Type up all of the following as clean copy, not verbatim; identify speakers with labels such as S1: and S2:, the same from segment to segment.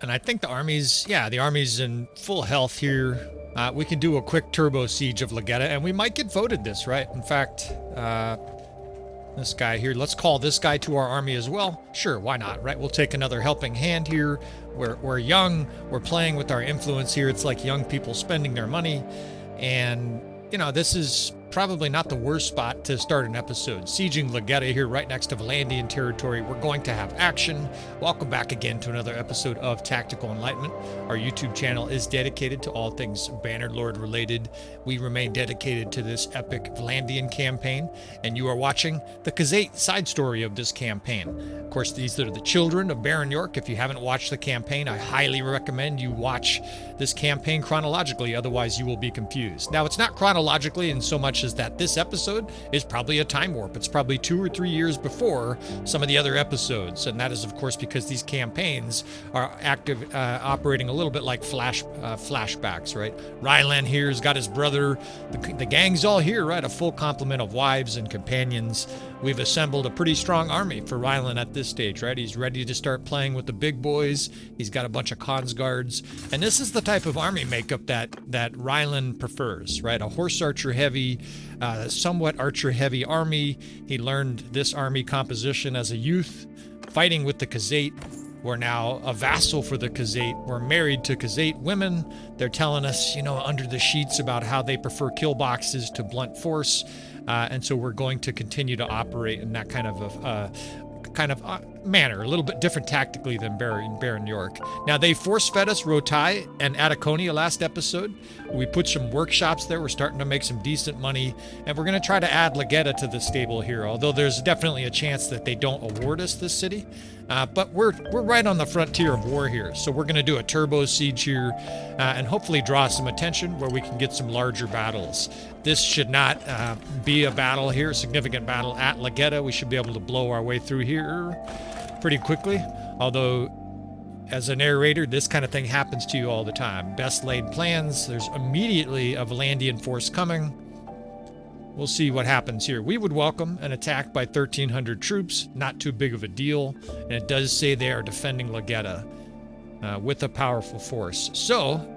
S1: And I think the army's, yeah, the army's in full health here. We can do a quick turbo siege of Legetta, and we might get voted this, right? In fact, this guy here, let's call this guy to our army as well. Sure, why not, right? We'll take another helping hand here. We're young, we're playing with our influence here. It's like young people spending their money. And, you know, this is probably not the worst spot to start an episode. Sieging Legetta here right next to Vlandian territory. We're going to have action. Welcome back again to another episode of Tactical Enlightenment. Our YouTube channel is dedicated to all things Bannerlord related. We remain dedicated to this epic Vlandian campaign, and you are watching the Khazate side story of this campaign. Of course, these are the children of Baron York. If you haven't watched the campaign, I highly recommend you watch this campaign chronologically, otherwise you will be confused. Now, it's not chronologically in so much as that this episode is probably a time warp. It's probably 2 or 3 years before some of the other episodes, and that is, of course, because these campaigns are active, operating a little bit like flashbacks, right? Rylan here's got his brother. The gang's all here, right? A full complement of wives and companions. We've assembled a pretty strong army for Rylan at this stage, right? He's ready to start playing with the big boys. He's got a bunch of cons guards, and this is the type of army makeup that Rylan prefers, right? A horse archer heavy, somewhat archer heavy army. He learned this army composition as a youth, fighting with the Khazate. We're now a vassal for the Khazate. We're married to Khazate women. They're telling us, you know, under the sheets about how they prefer kill boxes to blunt force. And so we're going to continue to operate in that kind of manner, a little bit different tactically than Baron York. Now, they force-fed us Rotai and Ataconia last episode. We put some workshops there. We're starting to make some decent money, and we're going to try to add Legetta to the stable here, although there's definitely a chance that they don't award us this city. But we're right on the frontier of war here, so we're going to do a turbo siege here and hopefully draw some attention where we can get some larger battles. This should not be a battle here, a significant battle at Legetta. We should be able to blow our way through here pretty quickly, although as a narrator, this kind of thing happens to you all the time. Best laid plans, there's immediately a Vlandian force coming. We'll see what happens here. We would welcome an attack by 1,300 troops, not too big of a deal, and it does say they are defending Legetta with a powerful force. So,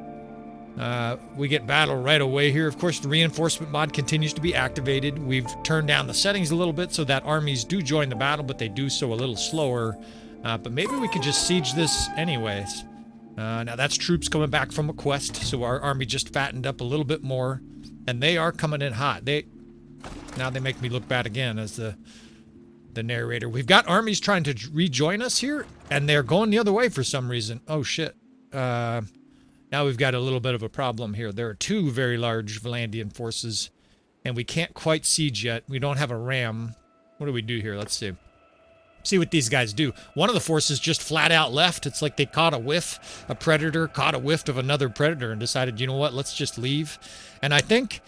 S1: we get battle right away here. Of course, the reinforcement mod continues to be activated. We've turned down the settings a little bit so that armies do join the battle, but they do so a little slower. But maybe we could just siege this anyways. Now that's troops coming back from a quest, so our army just fattened up a little bit more, and they are coming in hot. Now they make me look bad again as the narrator. We've got armies trying to rejoin us here, and they're going the other way for some reason. Oh shit. Now we've got a little bit of a problem here. There are 2 very large Vlandian forces, and we can't quite siege yet. We don't have a ram. What do we do here? Let's see. See what these guys do. One of the forces just flat out left. It's like they caught a whiff. A predator caught a whiff of another predator and decided, you know what, let's just leave. And I think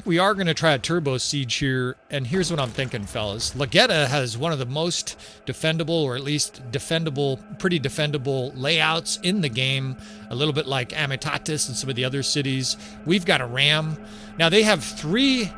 S1: we are going to try a turbo siege here. And here's what I'm thinking, fellas. Legetta has one of the most defendable, or at least pretty defendable layouts in the game. A little bit like Amitatis and some of the other cities. We've got a ram. Now they have three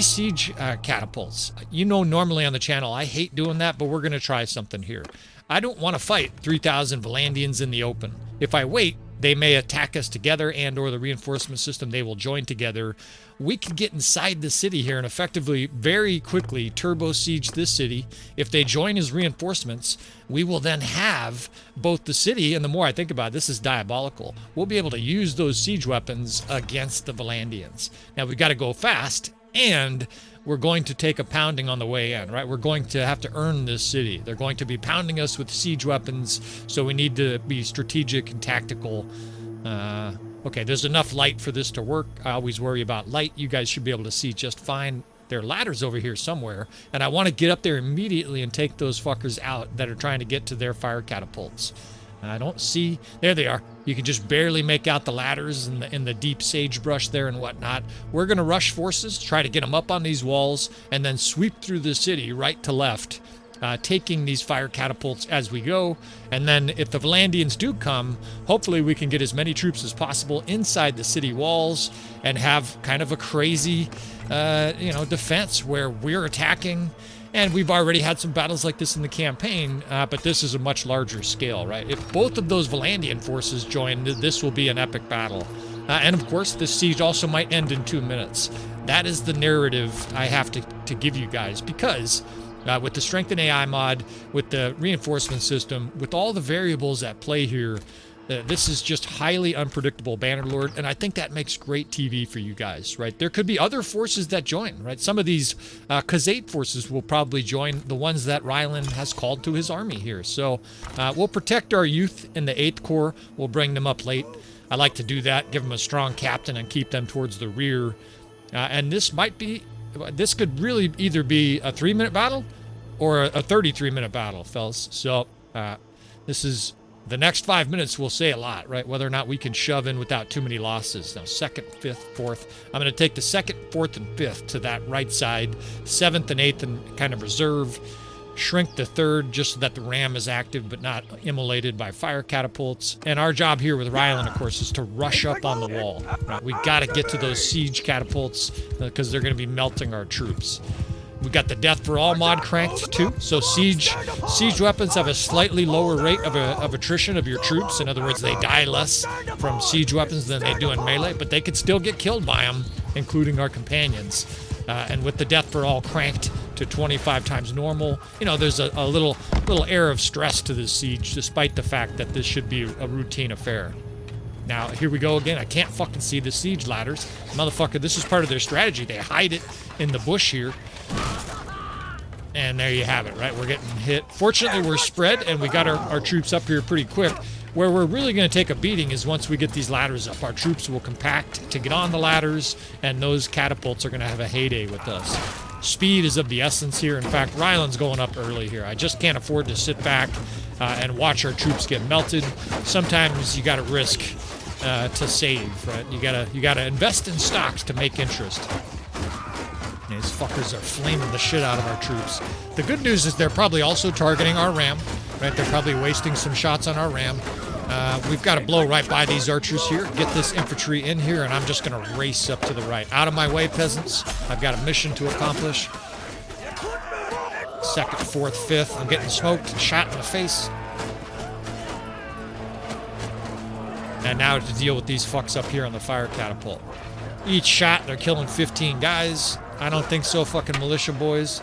S1: siege catapults. You know, normally on the channel, I hate doing that, but we're going to try something here. I don't want to fight 3,000 Vlandians in the open. If I wait, they may attack us together, and or the reinforcement system, they will join together. We can get inside the city here and effectively, very quickly, turbo siege this city. If they join as reinforcements, we will then have both the city, and the more I think about it, this is diabolical. We'll be able to use those siege weapons against the Vlandians. Now, we've got to go fast, and we're going to take a pounding on the way in, right? We're going to have to earn this city. They're going to be pounding us with siege weapons, so we need to be strategic and tactical. Okay, there's enough light for this to work. I always worry about light. You guys should be able to see just fine. There are ladders over here somewhere, and I want to get up there immediately and take those fuckers out that are trying to get to their fire catapults. I don't see... There they are. You can just barely make out the ladders in the deep sagebrush there and whatnot. We're going to rush forces, try to get them up on these walls, and then sweep through the city right to left, taking these fire catapults as we go. And then if the Vlandians do come, hopefully we can get as many troops as possible inside the city walls and have kind of a crazy, defense where we're attacking And we've already had some battles like this in the campaign, but this is a much larger scale, right? If both of those Vlandian forces join, this will be an epic battle. And of course, this siege also might end in 2 minutes. That is the narrative I have to give you guys, because with the strength and AI mod, with the reinforcement system, with all the variables at play here, this is just highly unpredictable Bannerlord, and I think that makes great TV for you guys, right? There could be other forces that join, right? Some of these Khazate forces will probably join the ones that Ryland has called to his army here. So we'll protect our youth in the 8th Corps. We'll bring them up late. I like to do that, give them a strong captain and keep them towards the rear. And this could really either be a 3-minute battle or a 33-minute battle, fellas. So this is... The next 5 minutes will say a lot, right? Whether or not we can shove in without too many losses. Now, 2nd, 5th, 4th. I'm going to take the 2nd, 4th, and 5th to that right side. 7th and 8th and kind of reserve. Shrink the 3rd just so that the ram is active but not immolated by fire catapults. And our job here with Ryland, of course, is to rush up on the wall. Right? We got to get to those siege catapults because they're going to be melting our troops. We got the Death for All mod cranked too, so siege weapons have a slightly lower rate of attrition of your troops. In other words, they die less from siege weapons than they do in melee, but they could still get killed by them, including our companions. And with the Death for All cranked to 25 times normal, you know, there's a little air of stress to this siege, despite the fact that this should be a routine affair. Now, here we go again. I can't fucking see the siege ladders. Motherfucker, this is part of their strategy. They hide it in the bush here. And there you have it, right? We're getting hit. Fortunately, we're spread, and we got our troops up here pretty quick. Where we're really going to take a beating is once we get these ladders up. Our troops will compact to get on the ladders, and those catapults are going to have a heyday with us. Speed is of the essence here. In fact, Ryland's going up early here. I just can't afford to sit back and watch our troops get melted. Sometimes you got to risk to save, right? You gotta invest in stocks to make interest. These fuckers are flaming the shit out of our troops. The good news is they're probably also targeting our ram, right? They're probably wasting some shots on our ram. We've got to blow right by these archers here, get this infantry in here, and I'm just going to race up to the right. Out of my way, peasants. I've got a mission to accomplish. 2nd, 4th, 5th. I'm getting smoked and shot in the face. And now to deal with these fucks up here on the fire catapult. Each shot, they're killing 15 guys. I don't think so, fucking militia boys.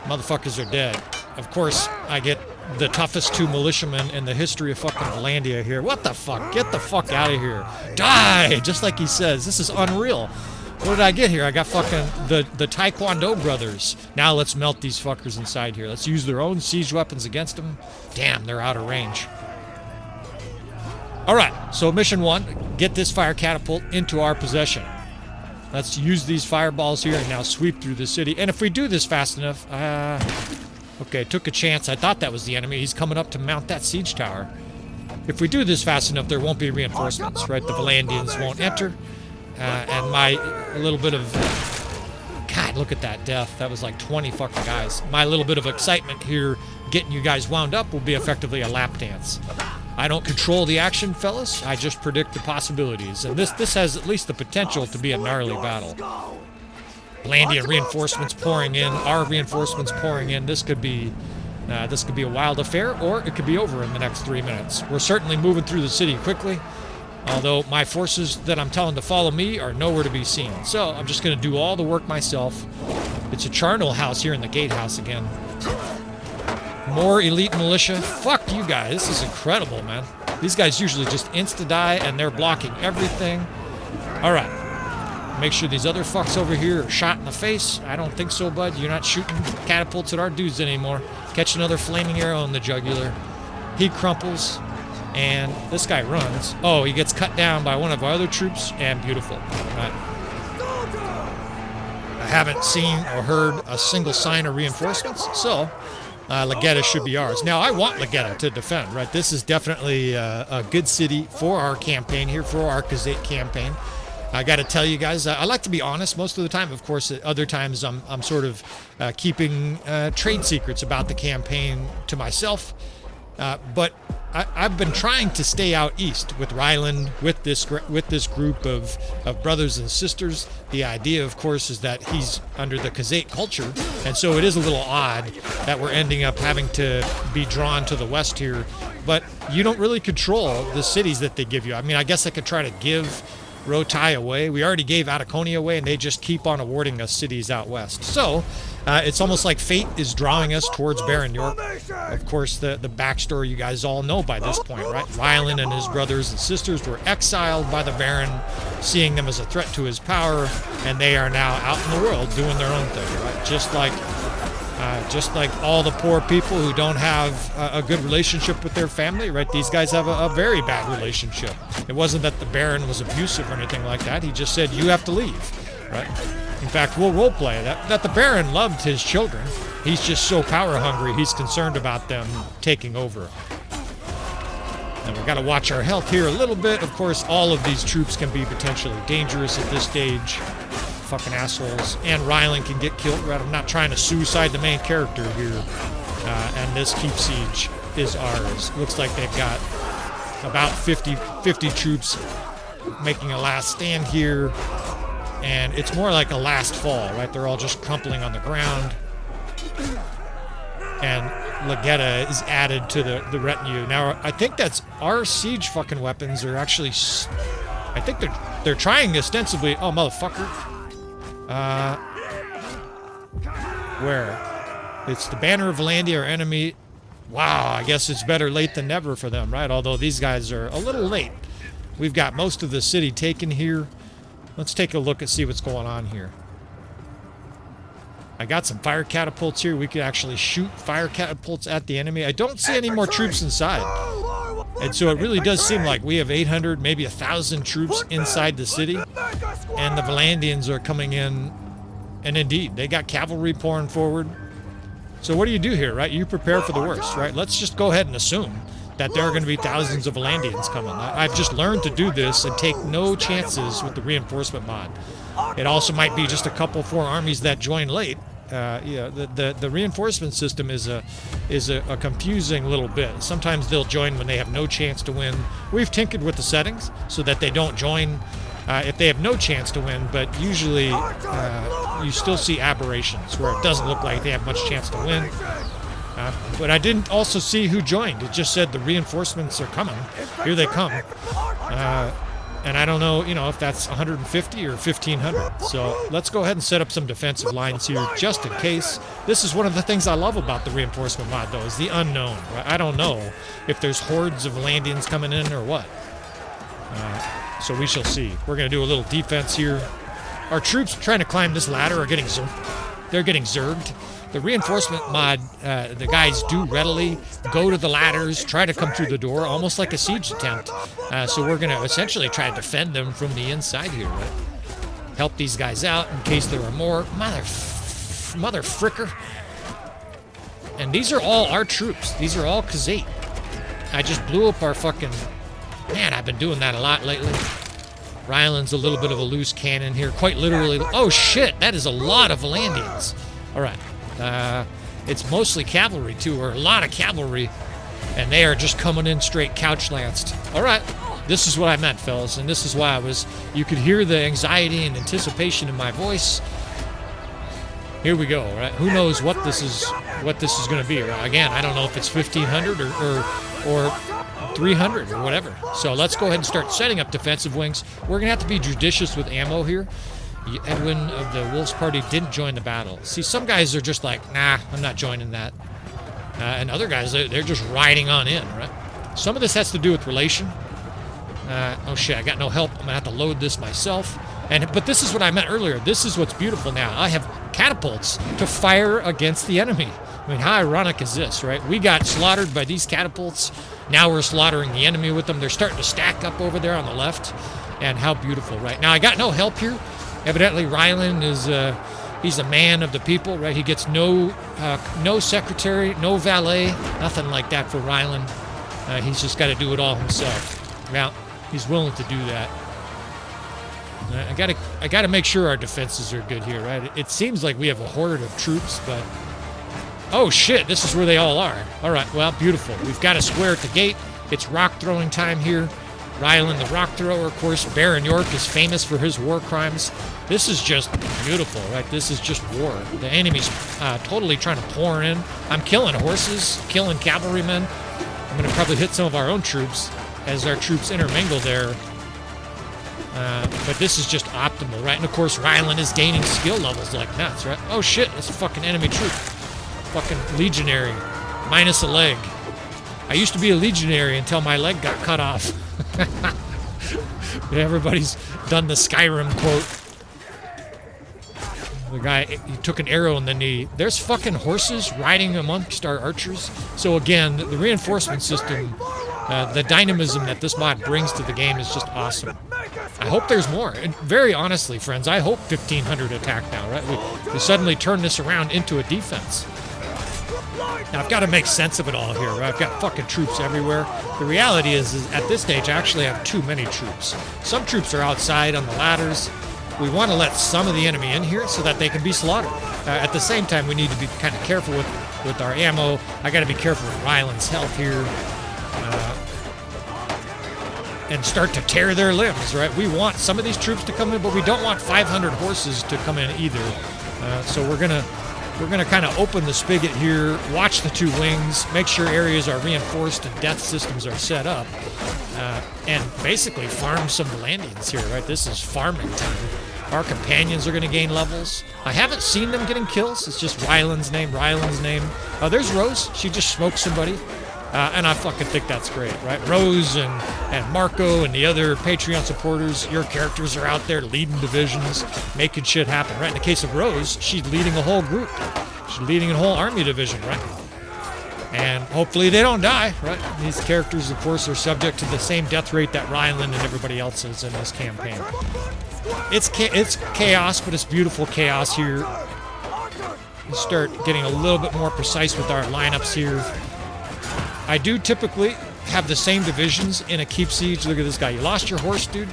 S1: Motherfuckers are dead. Of course, I get the toughest 2 militiamen in the history of fucking Vlandia here. What the fuck? Get the fuck out of here. Die! Just like he says. This is unreal. What did I get here? I got fucking the Taekwondo brothers. Now let's melt these fuckers inside here. Let's use their own siege weapons against them. Damn, they're out of range. Alright, so mission 1. Get this fire catapult into our possession. Let's use these fireballs here and now sweep through the city. And if we do this fast enough... okay, took a chance. I thought that was the enemy. He's coming up to mount that siege tower. If we do this fast enough, there won't be reinforcements, right? The Vlandians won't enter. And my little bit of... God, look at that death. That was like 20 fucking guys. My little bit of excitement here, getting you guys wound up, will be effectively a lap dance. I don't control the action, fellas. I just predict the possibilities. And this has at least the potential to be a gnarly battle. Vlandian reinforcements pouring in, our reinforcements pouring in. This could be a wild affair, or it could be over in the next 3 minutes. We're certainly moving through the city quickly, although my forces that I'm telling to follow me are nowhere to be seen. So I'm just going to do all the work myself. It's a charnel house here in the gatehouse again. More elite militia. Fuck you guys. This is incredible, man. These guys usually just insta-die, and they're blocking everything. All right. Make sure these other fucks over here are shot in the face. I don't think so, bud. You're not shooting catapults at our dudes anymore. Catch another flaming arrow in the jugular. He crumples, and this guy runs. Oh, he gets cut down by one of our other troops, and beautiful. Right. I haven't seen or heard a single sign of reinforcements, so... Legetta should be ours. Now, I want Legetta to defend, right? This is definitely a good city for our campaign here, for our Khazate campaign. I got to tell you guys, I like to be honest most of the time. Of course, at other times I'm sort of keeping trade secrets about the campaign to myself. But I've been trying to stay out east with Ryland, with this group of brothers and sisters. The idea, of course, is that he's under the Khazate culture, and so it is a little odd that we're ending up having to be drawn to the west here. But you don't really control the cities that they give you. I mean, I guess I could try to give Rotai away. We already gave Ataconia away, and they just keep on awarding us cities out west. So it's almost like fate is drawing us towards Baron York. Of course, the backstory you guys all know by this point, right? Ryland and his brothers and sisters were exiled by the Baron, seeing them as a threat to his power, and they are now out in the world doing their own thing, right? Just like all the poor people who don't have a good relationship with their family, right? These guys have a very bad relationship. It wasn't that the Baron was abusive or anything like that. He just said, you have to leave, right? In fact, we'll roleplay that the Baron loved his children. He's just so power hungry, he's concerned about them taking over. And we've got to watch our health here a little bit. Of course, all of these troops can be potentially dangerous at this stage. Fucking assholes. And Ryland can get killed, right? I'm not trying to suicide the main character here. And this keep siege is ours. Looks like they've got about 50 troops making a last stand here. And it's more like a last fall, right? They're all just crumpling on the ground. And Legetta is added to the retinue. Now, I think that's our siege fucking weapons are actually... I think they're trying ostensibly... Oh, motherfucker. Where? It's the banner of Vlandia, our enemy. Wow, I guess it's better late than never for them, right? Although these guys are a little late. We've got most of the city taken here. Let's take a look and see what's going on here. I got some fire catapults here. We could actually shoot fire catapults at the enemy. I don't see any more troops inside. And so it really does seem like we have 800, maybe 1,000 troops inside the city. And the Vlandians are coming in. And indeed, they got cavalry pouring forward. So what do you do here, right? You prepare for the worst, right? Let's just go ahead and assume that there are going to be thousands of Vlandians coming. I've just learned to do this and take no chances with the reinforcement mod. It also might be just a couple 4 armies that join late. Yeah, the reinforcement system is a confusing little bit. Sometimes they'll join when they have no chance to win. We've tinkered with the settings so that they don't join if they have no chance to win, but usually you still see aberrations where it doesn't look like they have much chance to win. But I didn't also see who joined. It just said the reinforcements are coming. Here they come. And I don't know, if that's 150 or 1,500. So let's go ahead and set up some defensive lines here just in case. This is one of the things I love about the reinforcement mod, though, is the unknown. I don't know if there's hordes of Vlandians coming in or what. So we shall see. We're going to do a little defense here. Our troops trying to climb this ladder are getting zerged. The reinforcement mod, the guys do readily go to the ladders, try to come through the door, almost like a siege attempt. So we're going to essentially try to defend them from the inside here, right? Help these guys out in case there are more. Mother fricker. And these are all our troops. These are all Khazate. I just blew up our fucking... Man, I've been doing that a lot lately. Ryland's a little bit of a loose cannon here. Quite literally... Oh, shit! That is a lot of Vlandians. All right. It's mostly cavalry, too, or a lot of cavalry. And they are just coming in straight couch-lanced. All right. This is what I meant, fellas. And this is why I was... You could hear the anxiety and anticipation in my voice. Here we go, right? Who knows what this is going to be. Right? Again, I don't know if it's 1,500 or 300 or whatever. So let's go ahead and start setting up defensive wings. We're going to have to be judicious with ammo here. Edwin of the Wolves Party didn't join the battle. See, some guys are just like, nah, I'm not joining that. And other guys, they're just riding on in, right? Some of this has to do with relation. Oh shit, I got no help. I'm going to have to load this myself. But this is what I meant earlier. This is what's beautiful now. I have catapults to fire against the enemy. I mean, how ironic is this, right? We got slaughtered by these catapults. Now we're slaughtering the enemy with them. They're starting to stack up over there on the left. And how beautiful, right? Now, I got no help here. Evidently, Ryland is, he's a man of the people, right? He gets no secretary, no valet, nothing like that for Ryland. He's just got to do it all himself. Now, he's willing to do that. I gotta make sure our defenses are good here, right? It seems like we have a horde of troops, but... Oh, shit, this is where they all are. All right, well, beautiful. We've got a square at the gate. It's rock throwing time here. Ryland, the rock thrower, of course. Baron York is famous for his war crimes. This is just beautiful, right? This is just war. The enemy's totally trying to pour in. I'm killing horses, killing cavalrymen. I'm going to probably hit some of our own troops as our troops intermingle there. But this is just optimal, right? And of course, Ryland is gaining skill levels like nuts, right? Oh shit, that's a fucking enemy troop. Fucking legionary. Minus a leg. I used to be a legionary until my leg got cut off. Everybody's done the Skyrim quote. The guy, he took an arrow in the knee. There's fucking horses riding amongst our archers. So again, the reinforcement system, the dynamism that this mod brings to the game is just awesome. I hope there's more. And very honestly, friends, I hope 1500 attack now, right? We suddenly turn this around into a defense. Now, I've got to make sense of it all here, right? I've got fucking troops everywhere. The reality is at this stage, I actually have too many troops. Some troops are outside on the ladders. We want to let some of the enemy in here so that they can be slaughtered. At the same time, we need to be kind of careful with our ammo. I got to be careful with Ryland's health here. And start to tear their limbs, right? We want some of these troops to come in, but we don't want 500 horses to come in either. So we're gonna kind of open the spigot here, watch the two wings, make sure areas are reinforced and death systems are set up, and basically farm some Vlandians here, right? This is farming time. Our companions are gonna gain levels. I haven't seen them getting kills. It's just Ryland's name. Oh, there's Rose. She just smoked somebody. And I fucking think that's great, right? Rose and Marco and the other Patreon supporters, your characters are out there leading divisions, making shit happen, right? In the case of Rose, she's leading a whole group. She's leading a whole army division, right? And hopefully they don't die, right? These characters, of course, are subject to the same death rate that Ryland and everybody else is in this campaign. It's chaos, but it's beautiful chaos here. We start getting a little bit more precise with our lineups here. I do typically have the same divisions in a keep siege. Look at this guy. You lost your horse, dude.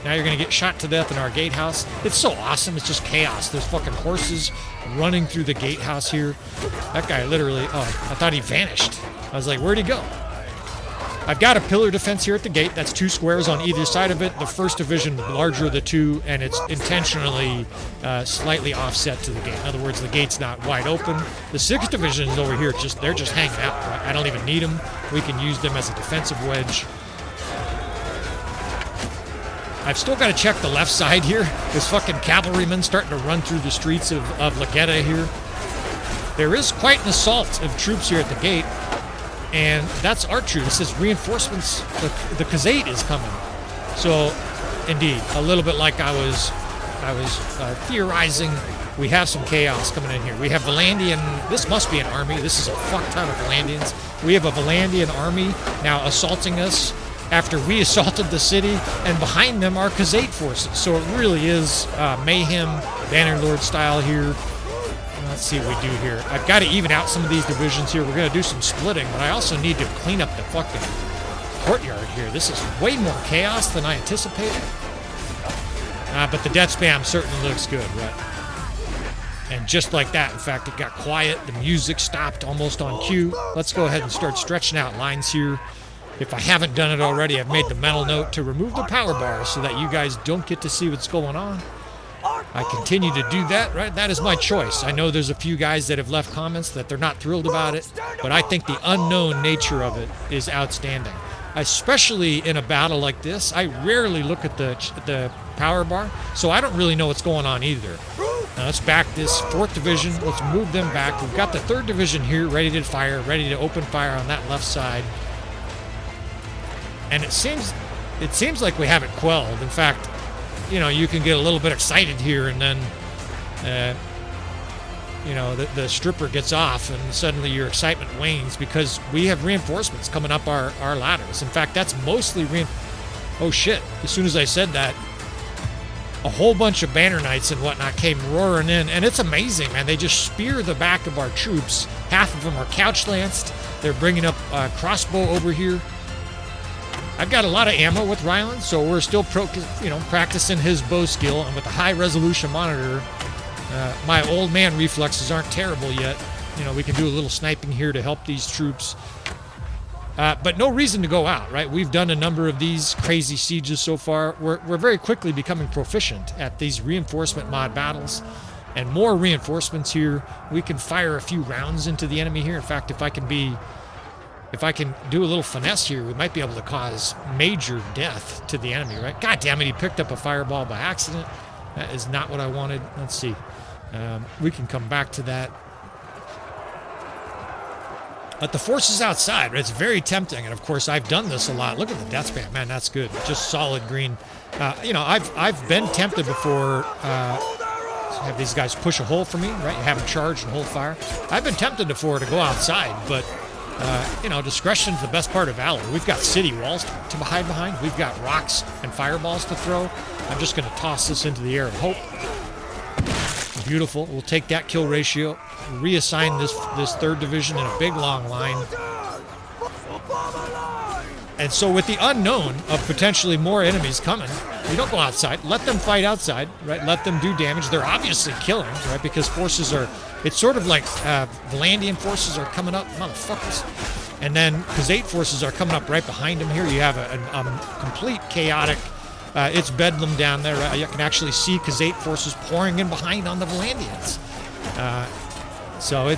S1: Now you're going to get shot to death in our gatehouse. It's so awesome. It's just chaos. There's fucking horses running through the gatehouse here. That guy literally, I thought he vanished. I was like, where'd he go? I've got a pillar defense here at the gate. That's 2 squares on either side of it. The first division, larger of the two, and it's intentionally slightly offset to the gate. In other words, the gate's not wide open. The 6th division is over here. They're just hanging out. Right? I don't even need them. We can use them as a defensive wedge. I've still got to check the left side here. There's fucking cavalrymen starting to run through the streets of Legetta here. There is quite an assault of troops here at the gate. And that's our troop. It says reinforcements. The Khazate is coming. So, indeed, a little bit like I was theorizing, we have some chaos coming in here. We have Vlandian. This must be an army. This is a fuck ton of Vlandians. We have a Vlandian army now assaulting us after we assaulted the city, and behind them are Khazate forces. So it really is Mayhem, Bannerlord style here. Let's see what we do here. I've got to even out some of these divisions here. We're going to do some splitting, but I also need to clean up the fucking courtyard here. This is way more chaos than I anticipated. But the death spam certainly looks good, right? And just like that, in fact, it got quiet. The music stopped almost on cue. Let's go ahead and start stretching out lines here. If I haven't done it already, I've made the mental note to remove the power bars so that you guys don't get to see what's going on. I continue to do that, right? That is my choice. I know there's a few guys that have left comments that they're not thrilled about it, but I think the unknown nature of it is outstanding. Especially in a battle like this, I rarely look at the power bar, so I don't really know what's going on either. Now let's back this 4th division. Let's move them back. We've got the 3rd division here ready to fire, ready to open fire on that left side. And it seems like we have it quelled. In fact, you know, you can get a little bit excited here, and then, you know, the stripper gets off, and suddenly your excitement wanes because we have reinforcements coming up our ladders. In fact, that's mostly oh shit! As soon as I said that, a whole bunch of banner knights and whatnot came roaring in, and it's amazing, man. They just spear the back of our troops. Half of them are couch lanced. They're bringing up a crossbow over here. I've got a lot of ammo with Ryland, so we're still practicing his bow skill, and with the high resolution monitor, my old man reflexes aren't terrible yet. You know, we can do a little sniping here to help these troops. But no reason to go out, right? We've done a number of these crazy sieges so far. We're very quickly becoming proficient at these reinforcement mod battles. And more reinforcements here. We can fire a few rounds into the enemy here. In fact, if I can do a little finesse here, we might be able to cause major death to the enemy, right? God damn it, he picked up a fireball by accident. That is not what I wanted. Let's see. We can come back to that. But the forces outside, right, it's very tempting. And of course, I've done this a lot. Look at the death span, man, that's good. Just solid green. You know, I've been tempted before have these guys push a hole for me, right? You have them charge and hold fire. I've been tempted before to go outside, but you know, discretion's the best part of valor. We've got city walls to hide behind. We've got rocks and fireballs to throw. I'm just going to toss this into the air of hope. Beautiful. We'll take that kill ratio, reassign this third division in a big long line. And so with the unknown of potentially more enemies coming, we don't go outside. Let them fight outside, right? Let them do damage. They're obviously killing, right? Because forces are, it's sort of like Vlandian forces are coming up, motherfuckers. And then Khazate forces are coming up right behind them here. You have a complete chaotic, it's bedlam down there. Right? You can actually see Khazate forces pouring in behind on the Vlandians. So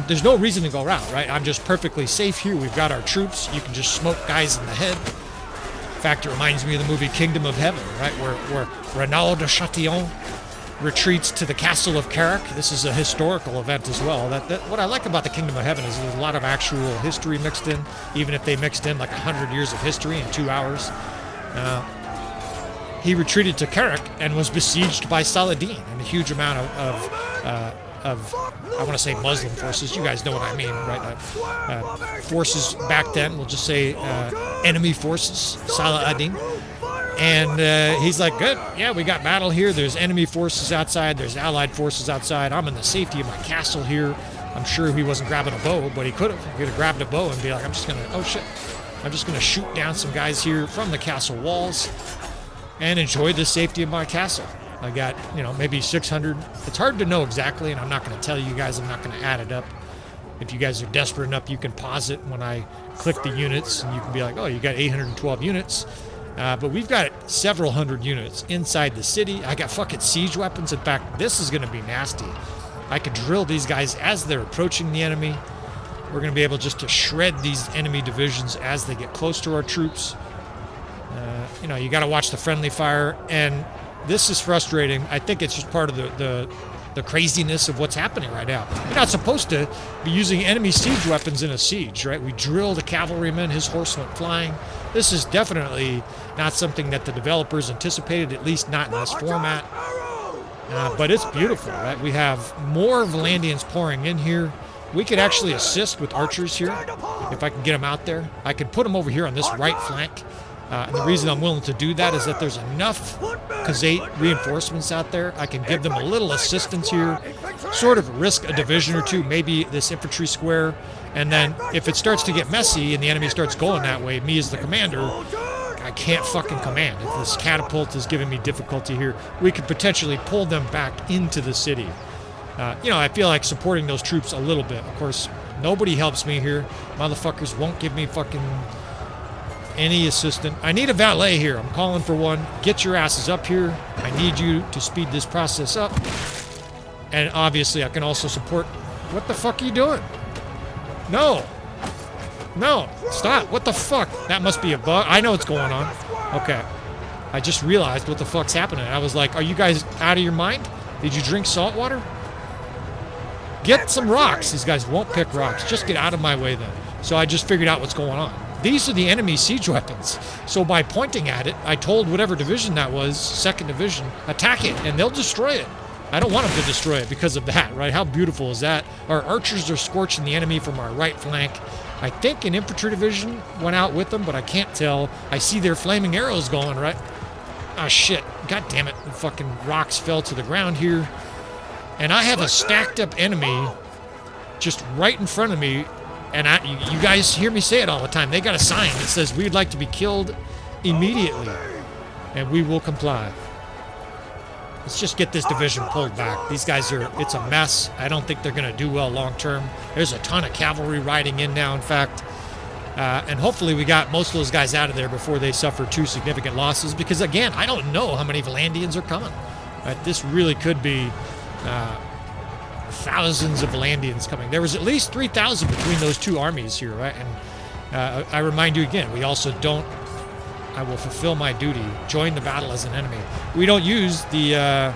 S1: there's no reason to go around, right? I'm just perfectly safe here. We've got our troops. You can just smoke guys in the head. In fact, it reminds me of the movie Kingdom of Heaven, right? Where Renaud de Chatillon retreats to the castle of Carrick. This is a historical event as well. What I like about the Kingdom of Heaven is there's a lot of actual history mixed in, even if they mixed in like 100 years of history in 2 hours. He retreated to Carrick and was besieged by Saladin and a huge amount of I want to say Muslim forces. You guys know what I mean, right? Forces back then, we'll just say enemy forces, Saladin. And he's like, good, yeah, we got battle here. There's enemy forces outside. There's allied forces outside. I'm in the safety of my castle here. I'm sure he wasn't grabbing a bow, but he could have. He could have grabbed a bow and be like, I'm just going to shoot down some guys here from the castle walls and enjoy the safety of my castle. I got, you know, maybe 600. It's hard to know exactly, and I'm not going to tell you guys. I'm not going to add it up. If you guys are desperate enough, you can pause it when I click the units, and you can be like, oh, you got 812 units. But we've got several hundred units inside the city. I got fucking siege weapons. In fact, this is going to be nasty. I could drill these guys as they're approaching the enemy. We're going to be able just to shred these enemy divisions as they get close to our troops. You know, you got to watch the friendly fire, and this is frustrating. I think it's just part of the craziness of what's happening right now. You're not supposed to be using enemy siege weapons in a siege, right? We drilled a cavalryman, his horse went flying. This is definitely not something that the developers anticipated, at least not in this format. But it's beautiful, right? We have more Vlandians pouring in here. We could actually assist with archers here, if I can get them out there. I could put them over here on this right flank. And the reason I'm willing to do that is that there's enough Khazate reinforcements out there. I can give them a little assistance here, sort of risk a division or two, maybe this infantry square. And then if it starts to get messy and the enemy starts going that way, me as the commander, I can't fucking command. If this catapult is giving me difficulty here, we could potentially pull them back into the city. You know, I feel like supporting those troops a little bit. Of course, nobody helps me here. Motherfuckers won't give me fucking any assistant. I need a valet here. I'm calling for one. Get your asses up here. I need you to speed this process up. And obviously, I can also support... What the fuck are you doing? No. No. Stop. What the fuck? That must be a bug. I know what's going on. Okay. I just realized what the fuck's happening. I was like, are you guys out of your mind? Did you drink salt water? Get some rocks. These guys won't pick rocks. Just get out of my way then. So I just figured out what's going on. These are the enemy siege weapons. So by pointing at it, I told whatever division that was, 2nd Division, attack it, and they'll destroy it. I don't want them to destroy it because of that, right? How beautiful is that? Our archers are scorching the enemy from our right flank. I think an infantry division went out with them, but I can't tell. I see their flaming arrows going, right? Ah, shit. God damn it. The fucking rocks fell to the ground here. And I have a stacked up enemy just right in front of me. And you guys hear me say it all the time. They got a sign that says we'd like to be killed immediately. And we will comply. Let's just get this division pulled back. These guys it's a mess. I don't think they're going to do well long term. There's a ton of cavalry riding in now, in fact. And hopefully we got most of those guys out of there before they suffer too significant losses, because again, I don't know how many Vlandians are coming. Right? This really could be thousands of Vlandians coming. There was at least 3,000 between those two armies here, right? And I remind you again, we also don't, I will fulfill my duty, join the battle as an enemy. We don't use the,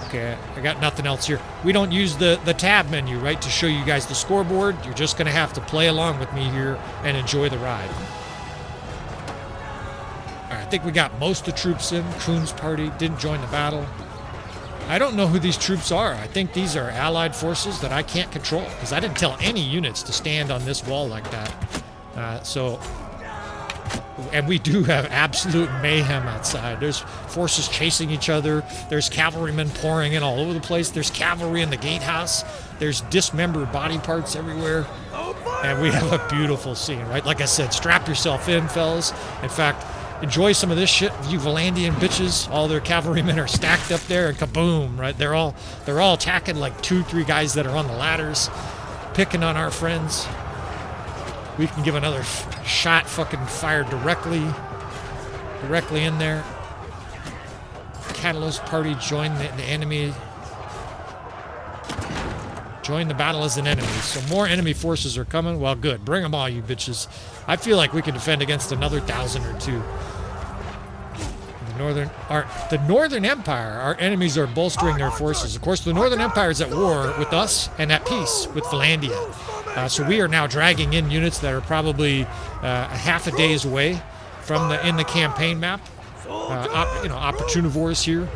S1: okay, I got nothing else here. We don't use the tab menu, right, to show you guys the scoreboard. You're just going to have to play along with me here and enjoy the ride. All right, I think we got most of the troops in. Kuhn's party didn't join the battle. I don't know who these troops are. I think these are allied forces that I can't control, because I didn't tell any units to stand on this wall like that. And we do have absolute mayhem outside. There's forces chasing each other. There's cavalrymen pouring in all over the place. There's cavalry in the gatehouse. There's dismembered body parts everywhere. And we have a beautiful scene, right? Like I said, strap yourself in, fellas. In fact, enjoy some of this shit, you Vlandian bitches. All their cavalrymen are stacked up there, and kaboom, right? They're all attacking like 2-3 guys that are on the ladders, picking on our friends. We can give another shot, fucking fire directly in there. Catalyst party join the enemy. Join the battle as an enemy. So more enemy forces are coming. Well, good. Bring them all, you bitches. I feel like we can defend against another 1,000 or 2. The Northern Empire, our enemies are bolstering their forces. Of course, the Northern Empire is at war with us and at peace with Vlandia. So we are now dragging in units that are probably a half a day's away from in the campaign map. Opportunivores here,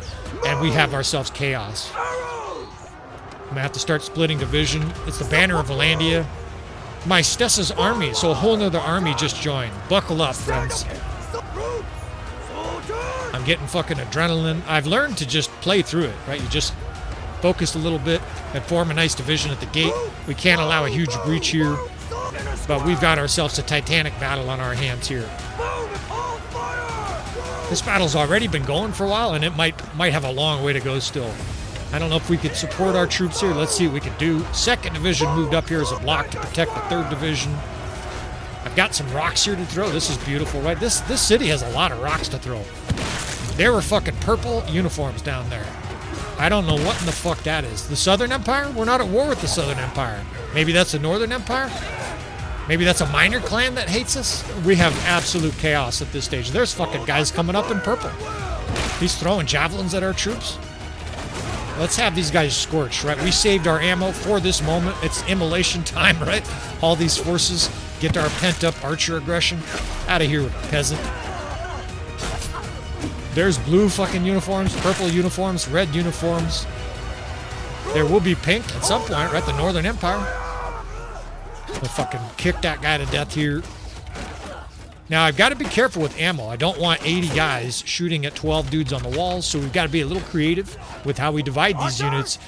S1: and we have ourselves chaos. I'm gonna have to start splitting division. It's the banner of Vlandia. My Stessa's army, so a whole nother army just joined. Buckle up, friends. I'm getting fucking adrenaline. I've learned to just play through it, right? You just focus a little bit and form a nice division at the gate. We can't allow a huge breach here, but we've got ourselves a titanic battle on our hands here. This battle's already been going for a while, and it might have a long way to go still. I don't know if we could support our troops here. Let's see what we can do. 2nd Division moved up here as a block to protect the 3rd Division. I've got some rocks here to throw. This is beautiful, right? This city has a lot of rocks to throw. There were fucking purple uniforms down there. I don't know what in the fuck that is. The Southern Empire? We're not at war with the Southern Empire. Maybe that's the Northern Empire? Maybe that's a minor clan that hates us? We have absolute chaos at this stage. There's fucking guys coming up in purple. He's throwing javelins at our troops. Let's have these guys scorched, right? We saved our ammo for this moment. It's immolation time, right? All these forces get our pent-up archer aggression. Out of here, peasant. There's blue fucking uniforms, purple uniforms, red uniforms. There will be pink at some point, right? The Northern Empire. We'll fucking kick that guy to death here. Now, I've got to be careful with ammo. I don't want 80 guys shooting at 12 dudes on the walls, so we've got to be a little creative with how we divide these units.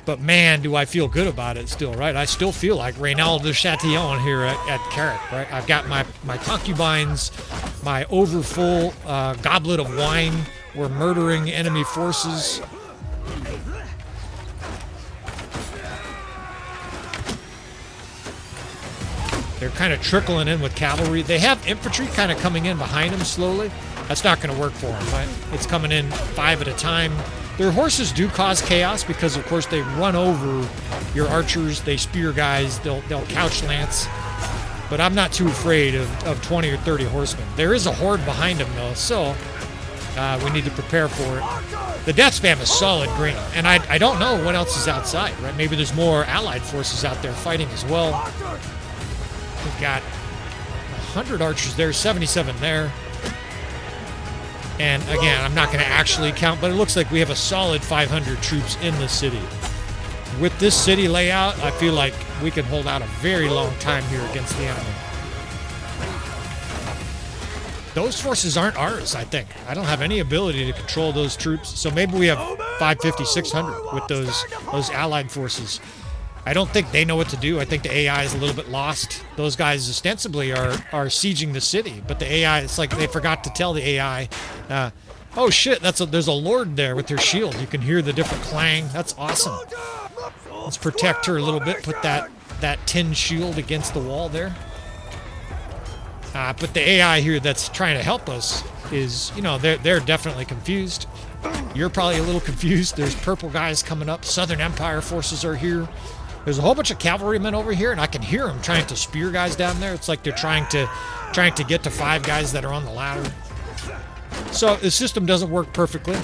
S1: But man, do I feel good about it still, right? I still feel like Reynald de Chatillon here at Carrick, right? I've got my concubines, my overfull goblet of wine. We're murdering enemy forces. They're kind of trickling in with cavalry. They have infantry kind of coming in behind them slowly. That's not going to work for them, right? It's coming in 5 at a time. Their horses do cause chaos because, of course, they run over your archers. They spear guys. They'll couch lance. But I'm not too afraid of 20 or 30 horsemen. There is a horde behind them, though, so we need to prepare for it. The death spam is solid green, and I don't know what else is outside, right? Maybe there's more allied forces out there fighting as well. We've got 100 archers there, 77 there. And again, I'm not going to actually count, but it looks like we have a solid 500 troops in the city. With this city layout, I feel like we can hold out a very long time here against the enemy. Those forces aren't ours, I think. I don't have any ability to control those troops, so maybe we have 550, 600 with those allied forces. I don't think they know what to do. I think the AI is a little bit lost. Those guys ostensibly are sieging the city, but the AI, it's like they forgot to tell the AI, oh shit, there's a lord there with their shield. You can hear the different clang. That's awesome. Let's protect her a little bit. Put that tin shield against the wall there. But the AI here that's trying to help us is, you know, they're definitely confused. You're probably a little confused. There's purple guys coming up. Southern Empire forces are here. There's a whole bunch of cavalrymen over here, and I can hear them trying to spear guys down there. It's like they're trying to get to 5 guys that are on the ladder. So the system doesn't work perfectly,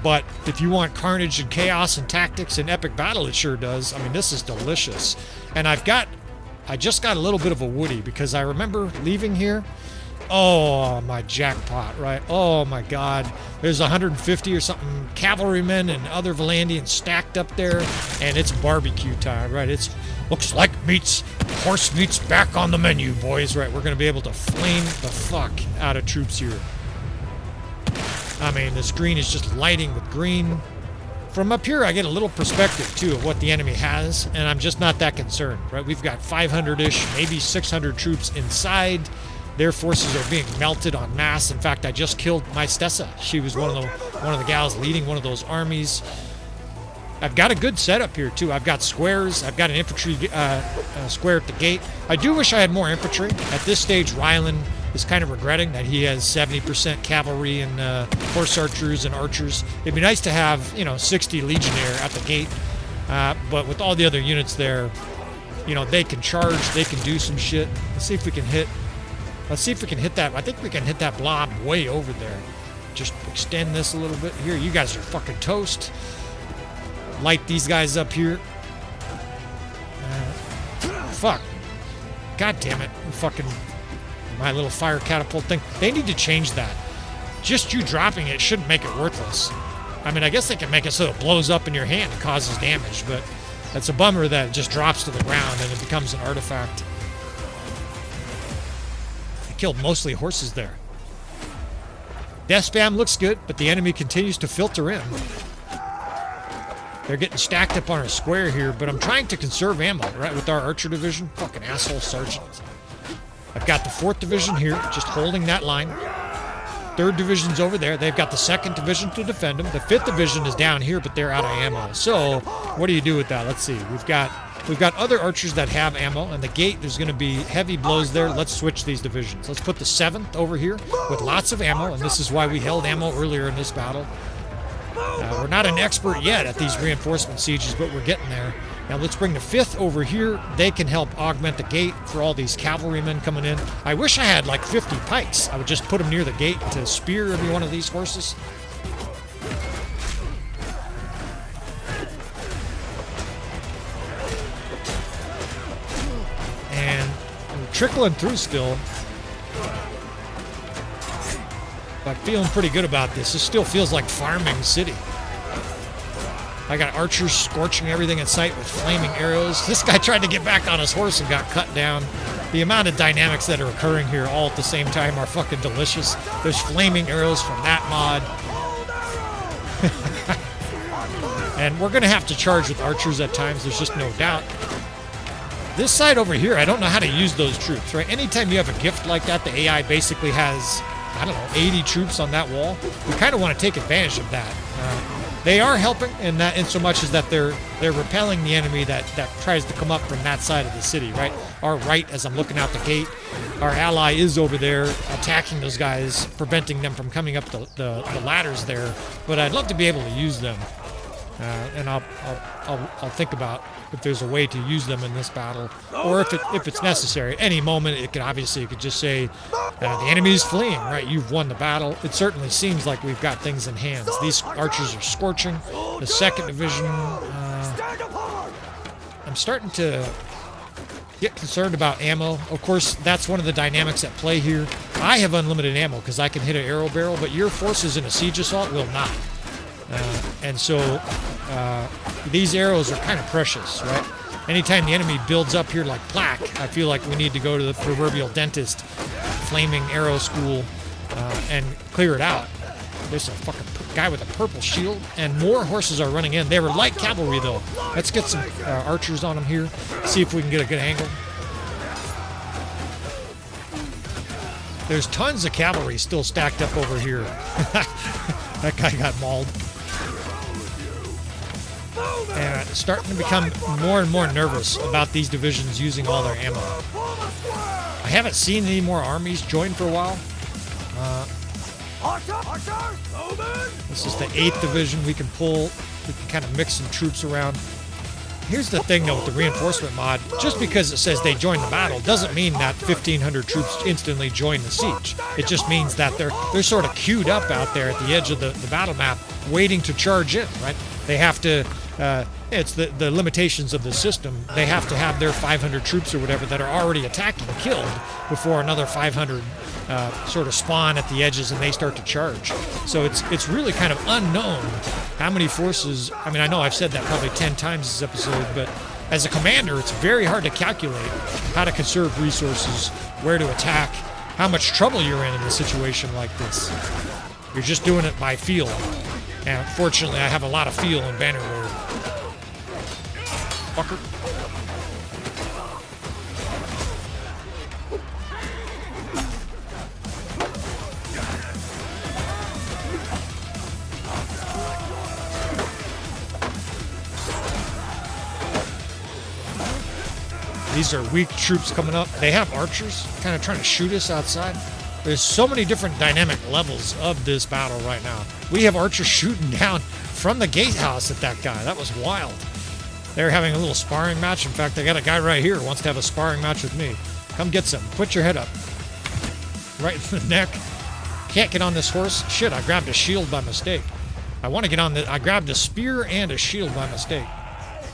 S1: but if you want carnage and chaos and tactics and epic battle, it sure does. I mean, this is delicious. And I just got a little bit of a woody because I remember leaving here. Oh, my jackpot, right? Oh, my God. There's 150 or something cavalrymen and other Vlandians stacked up there, and it's barbecue time, right? It's looks like horse meat's back on the menu, boys, right? We're going to be able to flame the fuck out of troops here. I mean, the screen is just lighting with green. From up here, I get a little perspective, too, of what the enemy has, and I'm just not that concerned, right? We've got 500-ish, maybe 600 troops inside. Their forces are being melted en masse. In fact, I just killed my Stessa. She was one of the gals leading one of those armies. I've got a good setup here, too. I've got squares. I've got an infantry square at the gate. I do wish I had more infantry. At this stage, Rylan is kind of regretting that he has 70% cavalry and horse archers and archers. It'd be nice to have, you know, 60 legionnaire at the gate. But with all the other units there, you know, they can charge. They can do some shit. Let's see if we can hit... Let's see if we can hit that. I think we can hit that blob way over there. Just extend this a little bit here. You guys are fucking toast. Light these guys up here. Fuck. God damn it. Fucking my little fire catapult thing. They need to change that. Just you dropping it shouldn't make it worthless. I mean, I guess they can make it so it blows up in your hand and causes damage, but that's a bummer that it just drops to the ground and it becomes an artifact. Killed mostly horses there. Death spam looks good, but the enemy continues to filter in. They're getting stacked up on our square here, but I'm trying to conserve ammo, right, with our archer division. Fucking asshole sergeant. I've got the 4th division here, just holding that line. 3rd division's over there. They've got the 2nd division to defend them. The 5th division is down here, but they're out of ammo. So, what do you do with that? Let's see. We've got other archers that have ammo, and the gate, there's going to be heavy blows there. Let's switch these divisions. Let's put the 7th over here with lots of ammo, and this is why we held ammo earlier in this battle. We're not an expert yet at these reinforcement sieges, but we're getting there. Now let's bring the 5th over here. They can help augment the gate for all these cavalrymen coming in. I wish I had like 50 pikes. I would just put them near the gate to spear every one of these horses. And we're trickling through still. But feeling pretty good about this. This still feels like farming city. I got archers scorching everything in sight with flaming arrows. This guy tried to get back on his horse and got cut down. The amount of dynamics that are occurring here all at the same time are fucking delicious. There's flaming arrows from that mod. And we're going to have to charge with archers at times, there's just no doubt. This side over here, I don't know how to use those troops, right? Anytime you have a gift like that, the AI basically has, I don't know, 80 troops on that wall. We kind of want to take advantage of that. They are helping in so much as that they're repelling the enemy that tries to come up from that side of the city, right? Our right, as I'm looking out the gate, our ally is over there attacking those guys, preventing them from coming up the ladders there. But I'd love to be able to use them, and I'll think about if there's a way to use them in this battle, or if it's necessary. At any moment, it could just say, the enemy is fleeing, right? You've won the battle. It certainly seems like we've got things in hands. These archers are scorching. The 2nd division, I'm starting to get concerned about ammo. Of course, that's one of the dynamics at play here. I have unlimited ammo because I can hit an arrow barrel, but your forces in a siege assault will not. And so these arrows are kind of precious, right? Anytime the enemy builds up here like plaque, I feel like we need to go to the proverbial dentist, flaming arrow school, and clear it out. There's a fucking guy with a purple shield, and more horses are running in. They were light cavalry, though. Let's get some archers on them here, see if we can get a good angle. There's tons of cavalry still stacked up over here. That guy got mauled. And starting to become more and more nervous about these divisions using all their ammo. I haven't seen any more armies join for a while. This is the 8th division we can pull. We can kind of mix some troops around. Here's the thing, though, with the reinforcement mod. Just because it says they join the battle doesn't mean that 1,500 troops instantly join the siege. It just means that they're sort of queued up out there at the edge of the battle map, waiting to charge in, right? They have to... it's the limitations of the system. They have to have their 500 troops or whatever that are already attacked and killed before another 500 sort of spawn at the edges and they start to charge. So it's really kind of unknown how many forces. I mean, I know I've said that probably 10 times this episode, but as a commander, it's very hard to calculate how to conserve resources, where to attack, how much trouble you're in a situation like this. You're just doing it by feel. And fortunately, I have a lot of feel in Bannerlord. Fucker. These are weak troops coming up. They have archers kind of trying to shoot us outside. There's so many different dynamic levels of this battle right now. We have archers shooting down from the gatehouse at that guy. That was wild. They're having a little sparring match. In fact, I got a guy right here who wants to have a sparring match with me. Come get some. Put your head up. Right in the neck. Can't get on this horse. Shit, I grabbed a shield by mistake. I want to get on the... I grabbed a spear and a shield by mistake.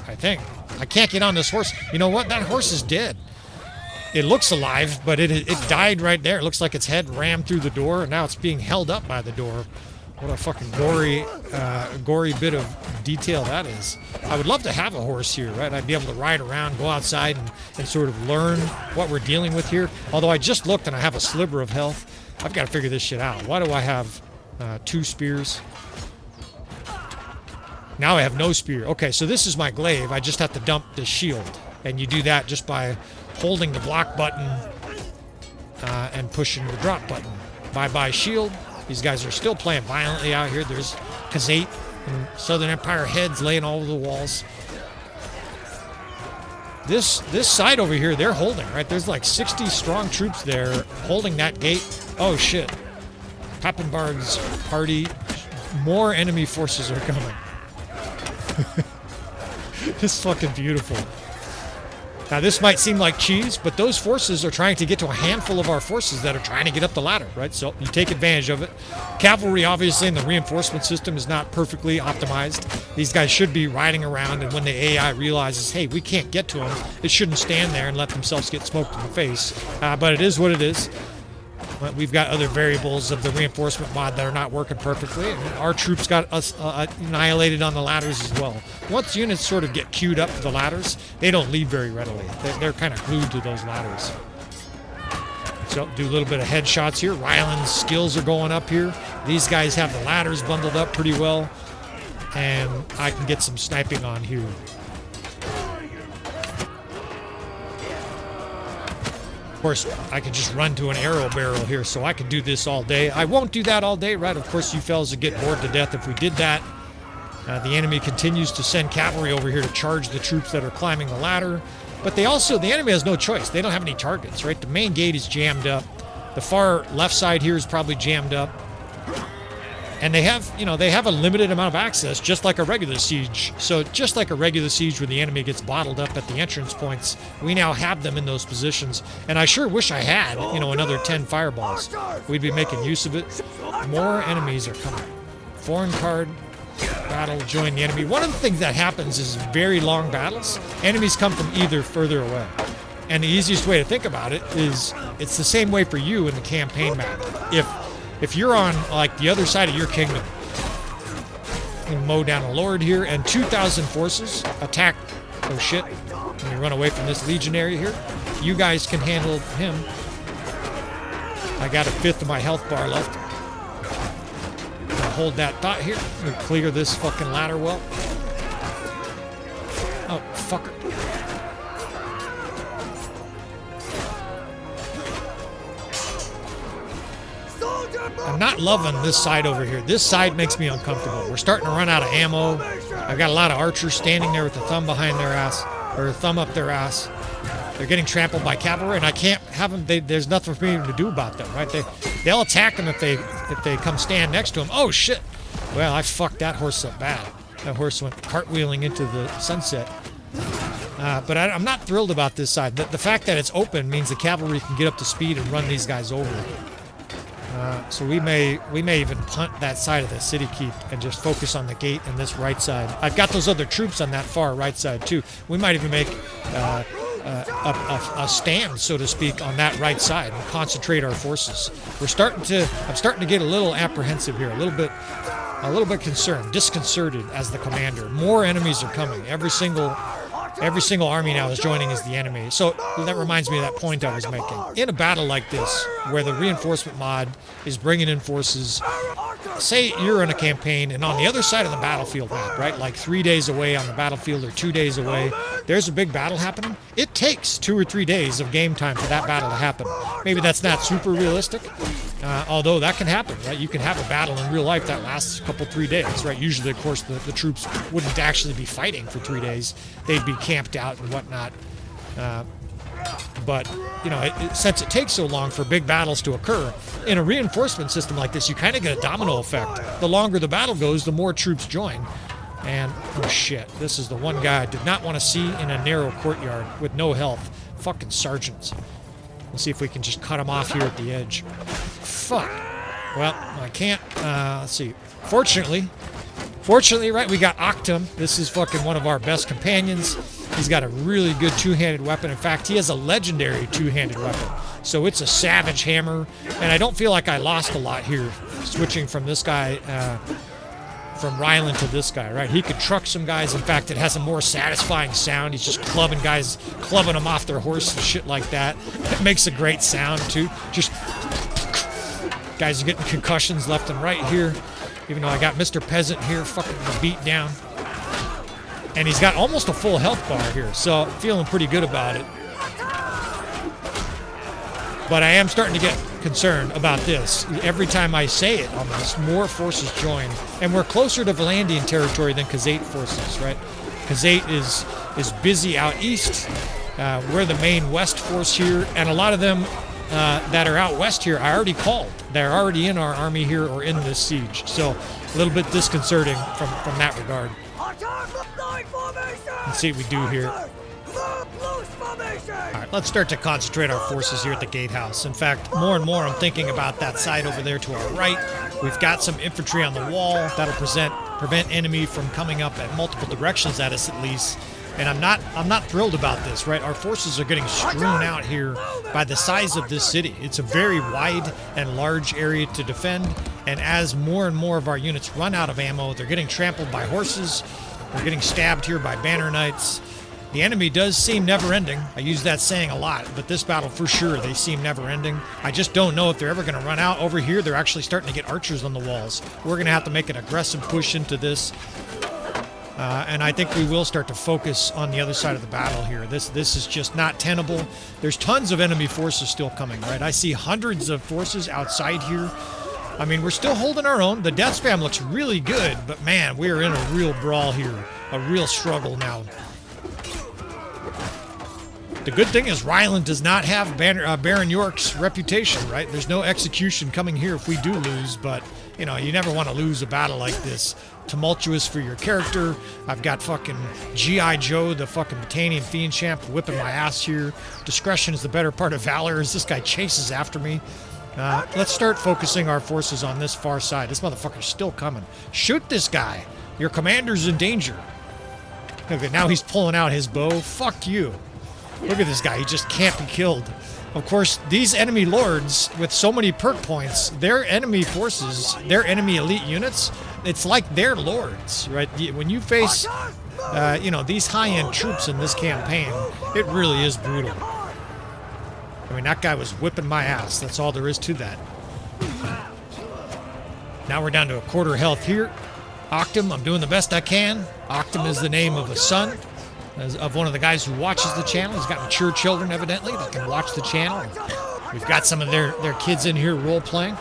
S1: I think. I can't get on this horse. You know what? That horse is dead. It looks alive, but it died right there. It looks like its head rammed through the door, and now it's being held up by the door. What a fucking gory bit of detail that is. I would love to have a horse here, right? I'd be able to ride around, go outside, and sort of learn what we're dealing with here. Although I just looked and I have a sliver of health. I've got to figure this shit out. Why do I have 2 spears? Now I have no spear. Okay, so this is my glaive. I just have to dump the shield. And you do that just by holding the block button and pushing the drop button. Bye-bye shield. These guys are still playing violently out here. There's Khazate and Southern Empire heads laying all over the walls. This side over here, they're holding, right? There's like 60 strong troops there holding that gate. Oh, shit. Pappenbarg's party. More enemy forces are coming. It's fucking beautiful. Now, this might seem like cheese, but those forces are trying to get to a handful of our forces that are trying to get up the ladder, right? So you take advantage of it. Cavalry, obviously, in the reinforcement system is not perfectly optimized. These guys should be riding around, and when the AI realizes, hey, we can't get to them, it shouldn't stand there and let themselves get smoked in the face. But it is what it is. We've got other variables of the reinforcement mod that are not working perfectly. And our troops got us annihilated on the ladders as well. Once units sort of get queued up to the ladders, they don't leave very readily. They're kind of glued to those ladders. So do a little bit of headshots here. Ryland's skills are going up here. These guys have the ladders bundled up pretty well. And I can get some sniping on here. Of course, I could just run to an arrow barrel here, so I could do this all day. I won't do that all day, right? Of course, you fellas would get bored to death if we did that. The enemy continues to send cavalry over here to charge the troops that are climbing the ladder. But the enemy has no choice. They don't have any targets, right? The main gate is jammed up. The far left side here is probably jammed up. And they have a limited amount of access, just like a regular siege. So just like a regular siege where the enemy gets bottled up at the entrance points, we now have them in those positions. And I sure wish I had, another 10 fireballs. We'd be making use of it. More enemies are coming. Foreign card, battle, join the enemy. One of the things that happens is very long battles, enemies come from either further away. And the easiest way to think about it is it's the same way for you in the campaign map. If you're on, like, the other side of your kingdom, you mow down a lord here, and 2,000 forces attack, oh shit, and you run away from this legionary here, you guys can handle him. I got 1/5 of my health bar left. I'll hold that thought here. We'll clear this fucking ladder well. Oh, fucker. I'm not loving this side over here. This side makes me uncomfortable. We're starting to run out of ammo. I've got a lot of archers standing there with the thumb behind their ass, or thumb up their ass. They're getting trampled by cavalry, and I can't have them. There's nothing for me to do about them, right? They'll attack them if they come stand next to them. Oh shit! Well, I fucked that horse up bad. That horse went cartwheeling into the sunset. But I'm not thrilled about this side. The fact that it's open means the cavalry can get up to speed and run these guys over. So we may even punt that side of the city keep and just focus on the gate and this right side. I've got those other troops on that far right side too. We might even make a stand, so to speak, on that right side and concentrate our forces. I'm starting to get a little apprehensive here, a little bit concerned, disconcerted as the commander. More enemies are coming. Every single army now is joining as the enemy. So that reminds me of that point I was making. In a battle like this, where the reinforcement mod is bringing in forces, say you're in a campaign and on the other side of the battlefield map, right, like 3 days away on the battlefield or 2 days away, there's a big battle happening. It takes 2 or 3 days of game time for that battle to happen. Maybe that's not super realistic, although that can happen, right? You can have a battle in real life that lasts a couple, 3 days, right? Usually, of course, the troops wouldn't actually be fighting for 3 days. They'd be camped out and whatnot. But, you know, since it takes so long for big battles to occur, in a reinforcement system like this, you kind of get a domino effect. The longer the battle goes, the more troops join. And, oh shit, this is the one guy I did not want to see in a narrow courtyard with no health. Fucking sergeants. Let's see if we can just cut him off here at the edge. Fuck. Well, I can't, let's see. Fortunately, right, we got Octum. This is fucking one of our best companions. He's got a really good two-handed weapon. In fact, he has a legendary two-handed weapon. So it's a savage hammer. And I don't feel like I lost a lot here, switching from this guy, from Ryland to this guy, right? He could truck some guys. In fact, it has a more satisfying sound. He's just clubbing them off their horse and shit like that. It makes a great sound, too. Just guys are getting concussions left and right here. Even though I got Mr. Peasant here fucking beat down. And he's got almost a full health bar here, so feeling pretty good about it. But I am starting to get concerned about this. Every time I say it, almost, more forces join. And we're closer to Vlandian territory than Khazate forces, right? Khazate is busy out east. We're the main west force here, and a lot of them that are out west here, I already called. They're already in our army here or in this siege. So a little bit disconcerting from that regard. Let's see what we do here. Alright, let's start to concentrate our forces here at the gatehouse. In fact, more and more I'm thinking about that side over there to our right. We've got some infantry on the wall that'll prevent enemy from coming up at multiple directions at us at least. And I'm not thrilled about this, right? Our forces are getting strewn out here by the size of this city. It's a very wide and large area to defend, and as more and more of our units run out of ammo, they're getting trampled by horses, they're getting stabbed here by banner knights. The enemy does seem never-ending. I use that saying a lot, but this battle for sure, they seem never-ending. I just don't know if they're ever going to run out. Over here, they're actually starting to get archers on the walls. We're going to have to make an aggressive push into this. And I think we will start to focus on the other side of the battle here. This is just not tenable. There's tons of enemy forces still coming, right? I see hundreds of forces outside here. I mean, we're still holding our own. The death spam looks really good, but man, we're in a real brawl here. A real struggle now. The good thing is Ryland does not have Baron York's reputation, right? There's no execution coming here if we do lose, but, you know, you never want to lose a battle like this. Tumultuous for your character. I've got fucking G.I. Joe, the fucking Botanian Fiend Champ, whipping my ass here. Discretion is the better part of valor as this guy chases after me. Let's start focusing our forces on this far side. This motherfucker's still coming. Shoot this guy. Your commander's in danger. Okay, now he's pulling out his bow. Fuck you. Look at this guy. He just can't be killed. Of course, these enemy lords with so many perk points, their enemy forces, their enemy elite units, it's like they're lords, right? When you face, you know, these high-end troops in this campaign, it really is brutal. I mean, that guy was whipping my ass. That's all there is to that. Now we're down to a quarter health here. Octum, I'm doing the best I can. Octum is the name of a son of one of the guys who watches the channel. He's got mature children, evidently, that can watch the channel. We've got some of their kids in here role-playing.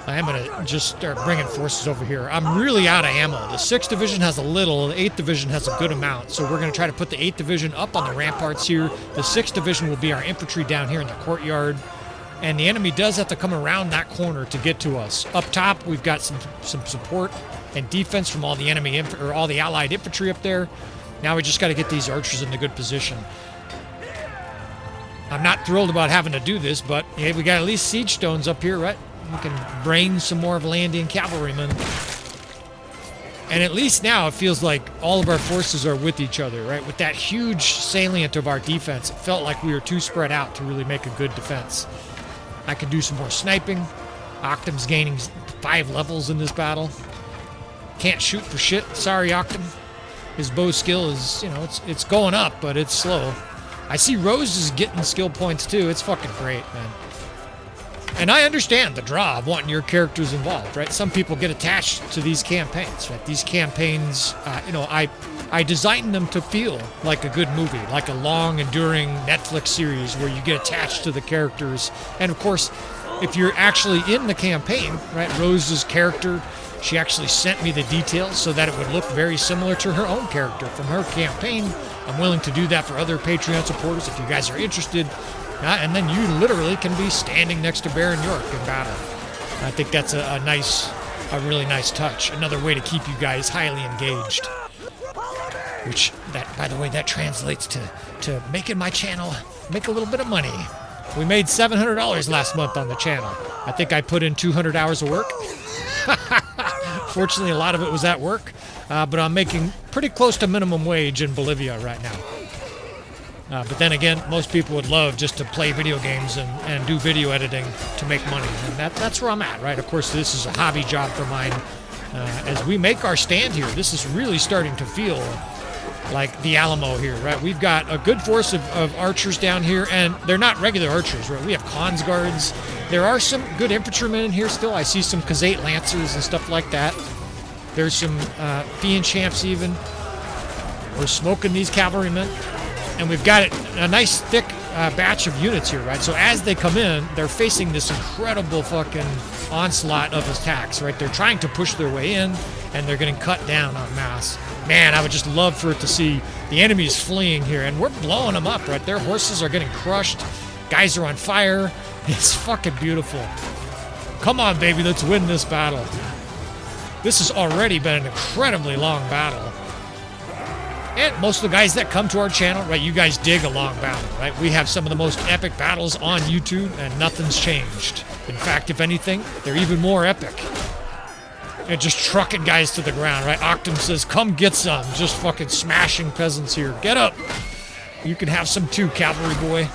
S1: I am going to just start bringing forces over here. I'm really out of ammo. The 6th Division has a little, the 8th Division has a good amount, so we're going to try to put the 8th Division up on the ramparts here. The 6th Division will be our infantry down here in the courtyard, and the enemy does have to come around that corner to get to us. Up top, we've got some support and defense from all the enemy or all the allied infantry up there. Now we just got to get these archers in a good position. I'm not thrilled about having to do this, but yeah, we got at least siege stones up here, right? We can brain some more Vlandian cavalrymen. And at least now it feels like all of our forces are with each other, right? With that huge salient of our defense, it felt like we were too spread out to really make a good defense. I can do some more sniping. Octum's gaining 5 levels in this battle. Can't shoot for shit. Sorry, Octum. His bow skill is, you know, it's going up, but it's slow. I see Rose is getting skill points too. It's fucking great, man. And I understand the draw of wanting your characters involved, right? Some people get attached to these campaigns, right? These campaigns, you know, I designed them to feel like a good movie, like a long, enduring Netflix series where you get attached to the characters. And of course, if you're actually in the campaign, right? Rose's character, she actually sent me the details so that it would look very similar to her own character from her campaign. I'm willing to do that for other Patreon supporters if you guys are interested. And then you literally can be standing next to Baron York in battle. I think that's a really nice touch. Another way to keep you guys highly engaged. Which, by the way, that translates to making my channel make a little bit of money. We made $700 last month on the channel. I think I put in 200 hours of work. Fortunately, a lot of it was at work. But I'm making pretty close to minimum wage in Bolivia right now. But then again, most people would love just to play video games and do video editing to make money. And that's where I'm at, right? Of course, this is a hobby job for mine. As we make our stand here, this is really starting to feel like the Alamo here, right? We've got a good force of archers down here, and they're not regular archers, right? We have Khans guards. There are some good infantrymen in here still. I see some Khazate lancers and stuff like that. There's some Fian champs even. We're smoking these cavalrymen. And we've got a nice thick batch of units here, right? So as they come in, they're facing this incredible fucking onslaught of attacks, right? They're trying to push their way in, and they're getting cut down en masse. Man, I would just love for it to see the enemies fleeing here, and we're blowing them up, right? Their horses are getting crushed. Guys are on fire. It's fucking beautiful. Come on, baby, let's win this battle. This has already been an incredibly long battle. And most of the guys that come to our channel, right, you guys dig a long battle, right? We have some of the most epic battles on YouTube, and nothing's changed. In fact, if anything, they're even more epic. And just trucking guys to the ground, right? Octum says, come get some. Just fucking smashing peasants here. Get up. You can have some too, cavalry boy.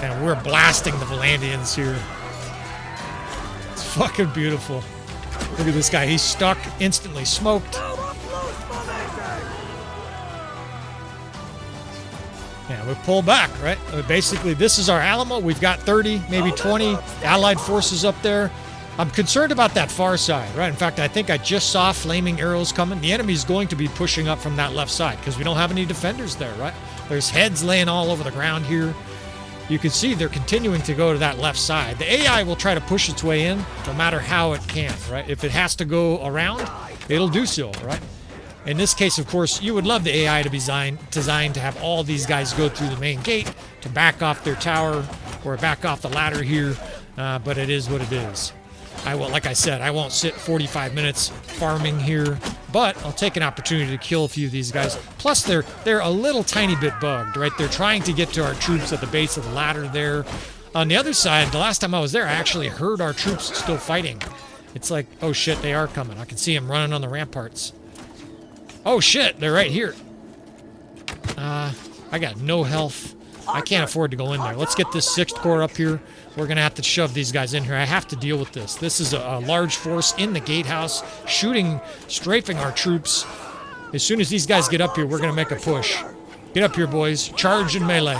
S1: And we're blasting the Vlandians here. It's fucking beautiful. Look at this guy. He's stuck, instantly smoked. Yeah, we pull back, right? Basically, this is our Alamo. We've got 30, maybe 20 allied forces up there. I'm concerned about that far side, right? In fact, I think I just saw flaming arrows coming. The enemy's going to be pushing up from that left side because we don't have any defenders there, right? There's heads laying all over the ground here. You can see they're continuing to go to that left side. The AI will try to push its way in no matter how it can, right? If it has to go around, it'll do so, right? In this case, of course, you would love the AI to be designed to have all these guys go through the main gate to back off their tower or back off the ladder here, but it is what it is. Like I said, I won't sit 45 minutes farming here, but I'll take an opportunity to kill a few of these guys. Plus, they're a little tiny bit bugged, right? They're trying to get to our troops at the base of the ladder there. On the other side, the last time I was there, I actually heard our troops still fighting. It's like, oh shit, they are coming. I can see them running on the ramparts. Oh shit, they're right here. I got no health. I can't afford to go in there. Let's get this 6th Corps up here. We're going to have to shove these guys in here. I have to deal with this. This is a large force in the gatehouse, strafing our troops. As soon as these guys get up here, we're going to make a push. Get up here, boys. Charge and melee.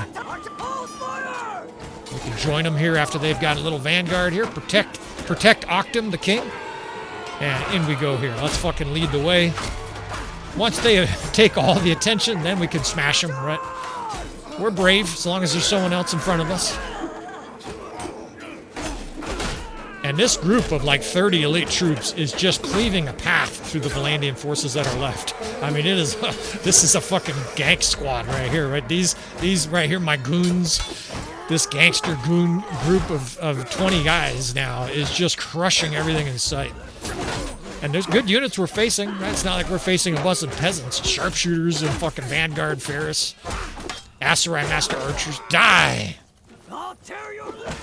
S1: We can join them here after they've got a little vanguard here. Protect Octum, the king. And in we go here. Let's fucking lead the way. Once they take all the attention, then we can smash them, right? We're brave as long as there's someone else in front of us. And this group of like 30 elite troops is just cleaving a path through the Vlandian forces that are left. I mean, it is, this is a fucking gank squad right here, right? These right here, my goons, this gangster goon group of 20 guys now is just crushing everything in sight. And there's good units we're facing, right? It's not like we're facing a bunch of peasants, sharpshooters and fucking Vanguard Ferris. Aserai Master Archers, die!
S2: I'll tear your limbs.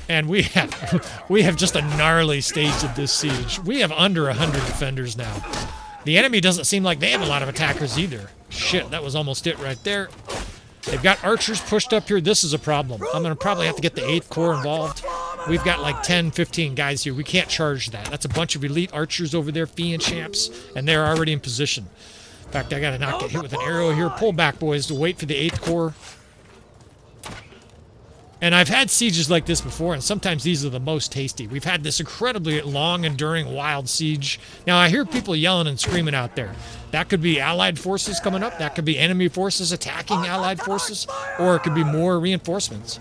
S1: And we have just a gnarly stage of this siege. We have under 100 defenders now. The enemy doesn't seem like they have a lot of attackers either. Shit, that was almost it right there. They've got archers pushed up here. This is a problem. I'm going to probably have to get the 8th Corps involved. We've got like 10, 15 guys here. We can't charge that. That's a bunch of elite archers over there, Fiend champs, and they're already in position. In fact, I got to not get hit with an arrow here. Pull back, boys, to wait for the 8th Corps. And I've had sieges like this before, and sometimes these are the most tasty. We've had this incredibly long, enduring, wild siege. Now, I hear people yelling and screaming out there. That could be Allied forces coming up. That could be enemy forces attacking Allied forces. Or it could be more reinforcements.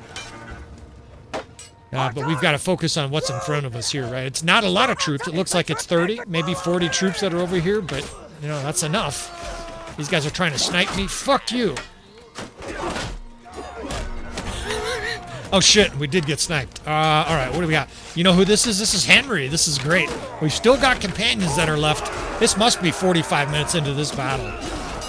S1: But we've got to focus on what's in front of us here, right? It's not a lot of troops. It looks like it's 30, maybe 40 troops that are over here, but, you know, that's enough. These guys are trying to snipe me. Fuck you. Oh shit, we did get sniped. Alright, what do we got? You know who this is? This is Henry. This is great. We've still got companions that are left. This must be 45 minutes into this battle.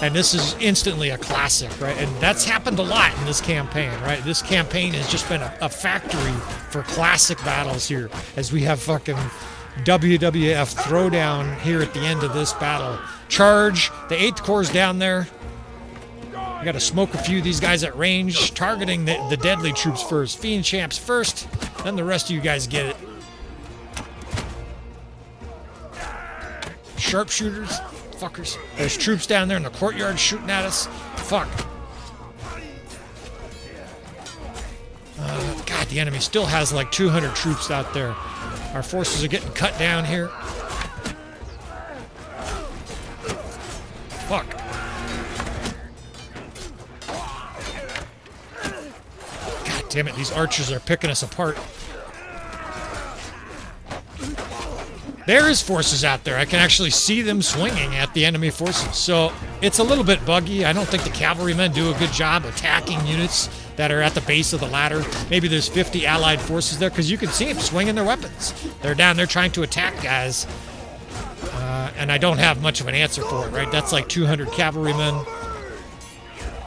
S1: And this is instantly a classic, right? And that's happened a lot in this campaign, right? This campaign has just been a factory for classic battles here. As we have fucking WWF throwdown here at the end of this battle. Charge. The 8th Corps down there. We gotta smoke a few of these guys at range, targeting the deadly troops first. Fiend champs first, then the rest of you guys get it. Sharpshooters, fuckers. There's troops down there in the courtyard shooting at us. Fuck. God, the enemy still has like 200 troops out there. Our forces are getting cut down here. Fuck. Damn it, these archers are picking us apart. There is forces out there. I can actually see them swinging at the enemy forces. So it's a little bit buggy. I don't think the cavalrymen do a good job attacking units that are at the base of the ladder. Maybe there's 50 allied forces there because you can see them swinging their weapons. They're down there trying to attack guys. And I don't have much of an answer for it, right? That's like 200 cavalrymen.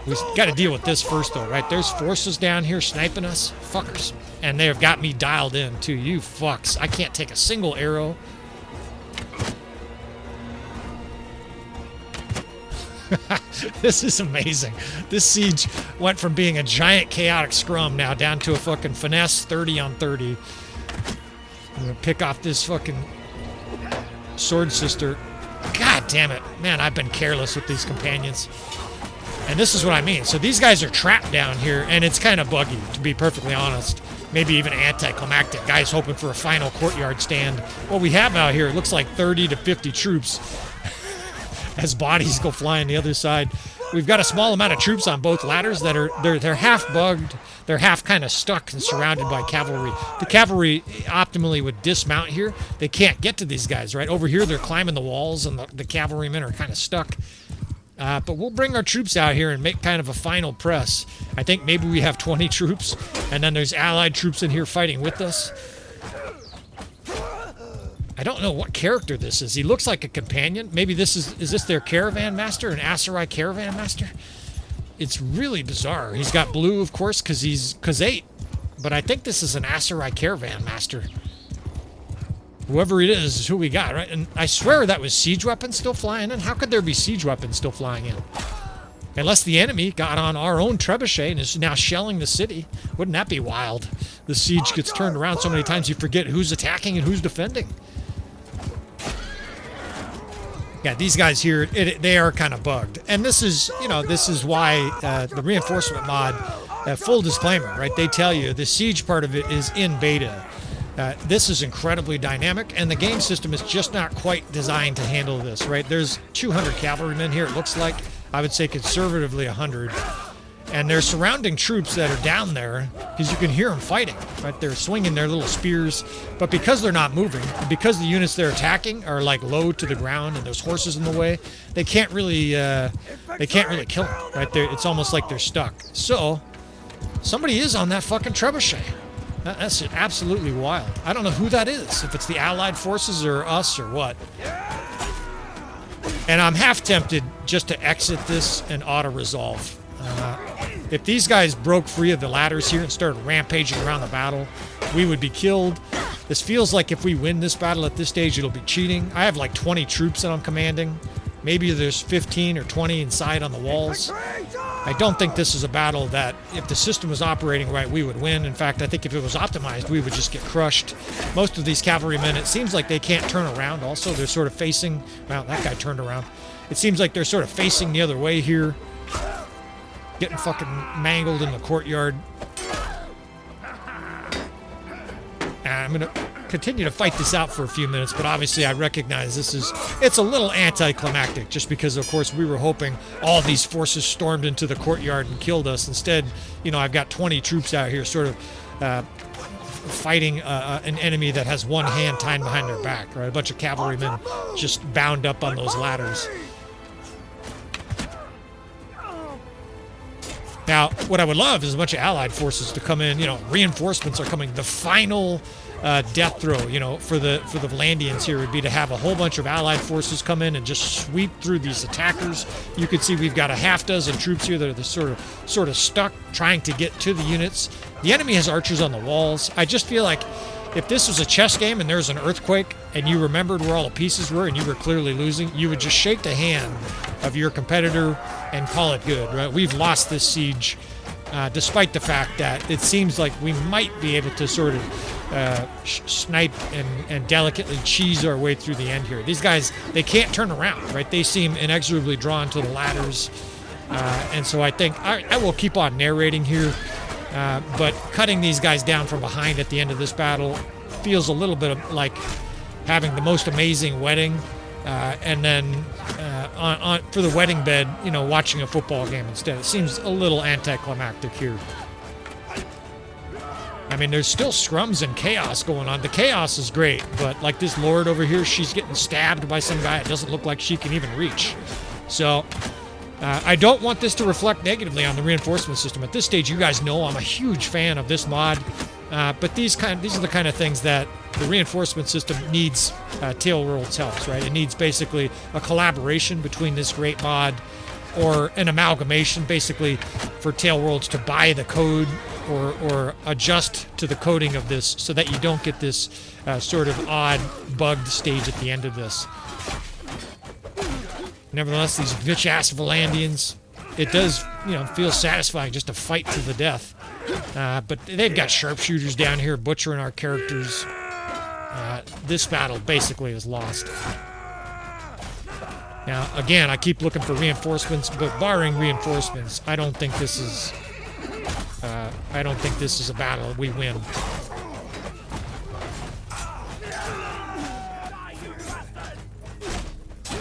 S1: We got to deal with this first, though, right? There's forces down here sniping us. Fuckers. And they have got me dialed in, too. You fucks. I can't take a single arrow. This is amazing. This siege went from being a giant chaotic scrum now down to a fucking finesse 30 on 30. I'm going to pick off this fucking sword sister. God damn it. Man, I've been careless with these companions. And this is what I mean. So these guys are trapped down here, and it's kind of buggy, to be perfectly honest. Maybe even anticlimactic. Guys hoping for a final courtyard stand. What we have out here, it looks like 30 to 50 troops as bodies go flying the other side. We've got a small amount of troops on both ladders that are they're half bugged. They're half kind of stuck and surrounded by cavalry. The cavalry optimally would dismount here. They can't get to these guys, right? Over here, they're climbing the walls, and the cavalrymen are kind of stuck. But we'll bring our troops out here and make kind of a final press. I think maybe we have 20 troops, and then there's allied troops in here fighting with us. I don't know what character this is. He looks like a companion. Maybe this is this their caravan master, an Aserai caravan master? It's really bizarre. He's got blue, of course, because he's Khazate. But I think this is an Aserai caravan master. Whoever it is who we got, right? And I swear that was siege weapons still flying in. How could there be siege weapons still flying in? Unless the enemy got on our own trebuchet and is now shelling the city. Wouldn't that be wild? The siege gets turned around so many times you forget who's attacking and who's defending. Yeah, these guys here, they are kind of bugged. And this is, you know, this is why the reinforcement mod, full disclaimer, right? They tell you the siege part of it is in beta. This is incredibly dynamic, and the game system is just not quite designed to handle this, right? There's 200 cavalrymen here, it looks like. I would say conservatively 100. And they're surrounding troops that are down there because you can hear them fighting, right? They're swinging their little spears, but because they're not moving, and because the units they're attacking are like low to the ground and there's horses in the way, they can't really kill them, right? It's almost like they're stuck. So somebody is on that fucking trebuchet. That's absolutely wild. I don't know who that is, if it's the Allied forces or us or what. And I'm half tempted just to exit this and auto-resolve. If these guys broke free of the ladders here and started rampaging around the battle, we would be killed. This feels like if we win this battle at this stage, it'll be cheating. I have like 20 troops that I'm commanding. Maybe there's 15 or 20 inside on the walls. I don't think this is a battle that, if the system was operating right, we would win. In fact, I think if it was optimized, we would just get crushed. Most of these cavalrymen, it seems like they can't turn around also. They're sort of facing... Well, that guy turned around. It seems like they're sort of facing the other way here. Getting fucking mangled in the courtyard. And I'm going to continue to fight this out for a few minutes, but obviously I recognize it's a little anticlimactic just because, of course, we were hoping all these forces stormed into the courtyard and killed us. Instead, you know, I've got 20 troops out here sort of fighting an enemy that has one hand tied behind their back, right? A bunch of cavalrymen just bound up on those ladders. Now, what I would love is a bunch of Allied forces to come in. You know, reinforcements are coming. The final death throw, you know, for the Vlandians here would be to have a whole bunch of Allied forces come in and just sweep through these attackers. You can see we've got a half dozen troops here that are sort of stuck trying to get to the units. The enemy has archers on the walls. I just feel like if this was a chess game and there's an earthquake and you remembered where all the pieces were and you were clearly losing, you would just shake the hand of your competitor and call it good, right? We've lost this siege, despite the fact that it seems like we might be able to sort of snipe and delicately cheese our way through the end here. These guys, they can't turn around, right? They seem inexorably drawn to the ladders. And so I think I will keep on narrating here. But cutting these guys down from behind at the end of this battle feels a little bit like having the most amazing wedding, and then for the wedding bed, you know, watching a football game instead. It seems a little anticlimactic here. I mean, there's still scrums and chaos going on. The chaos is great, but like this lord over here, she's getting stabbed by some guy. It doesn't look like she can even reach. So... I don't want this to reflect negatively on the reinforcement system. At this stage, you guys know I'm a huge fan of this mod, but these are the kind of things that the reinforcement system needs Tail World's help, right? It needs basically a collaboration between this great mod or an amalgamation, basically, for Tail Worlds to buy the code or adjust to the coding of this so that you don't get this sort of odd bugged stage at the end of this. Nevertheless, these bitch-ass Vlandians, it does, you know, feel satisfying just to fight to the death. But they've got sharpshooters down here butchering our characters. This battle basically is lost. Now, again, I keep looking for reinforcements, but barring reinforcements, I don't think this is a battle we win.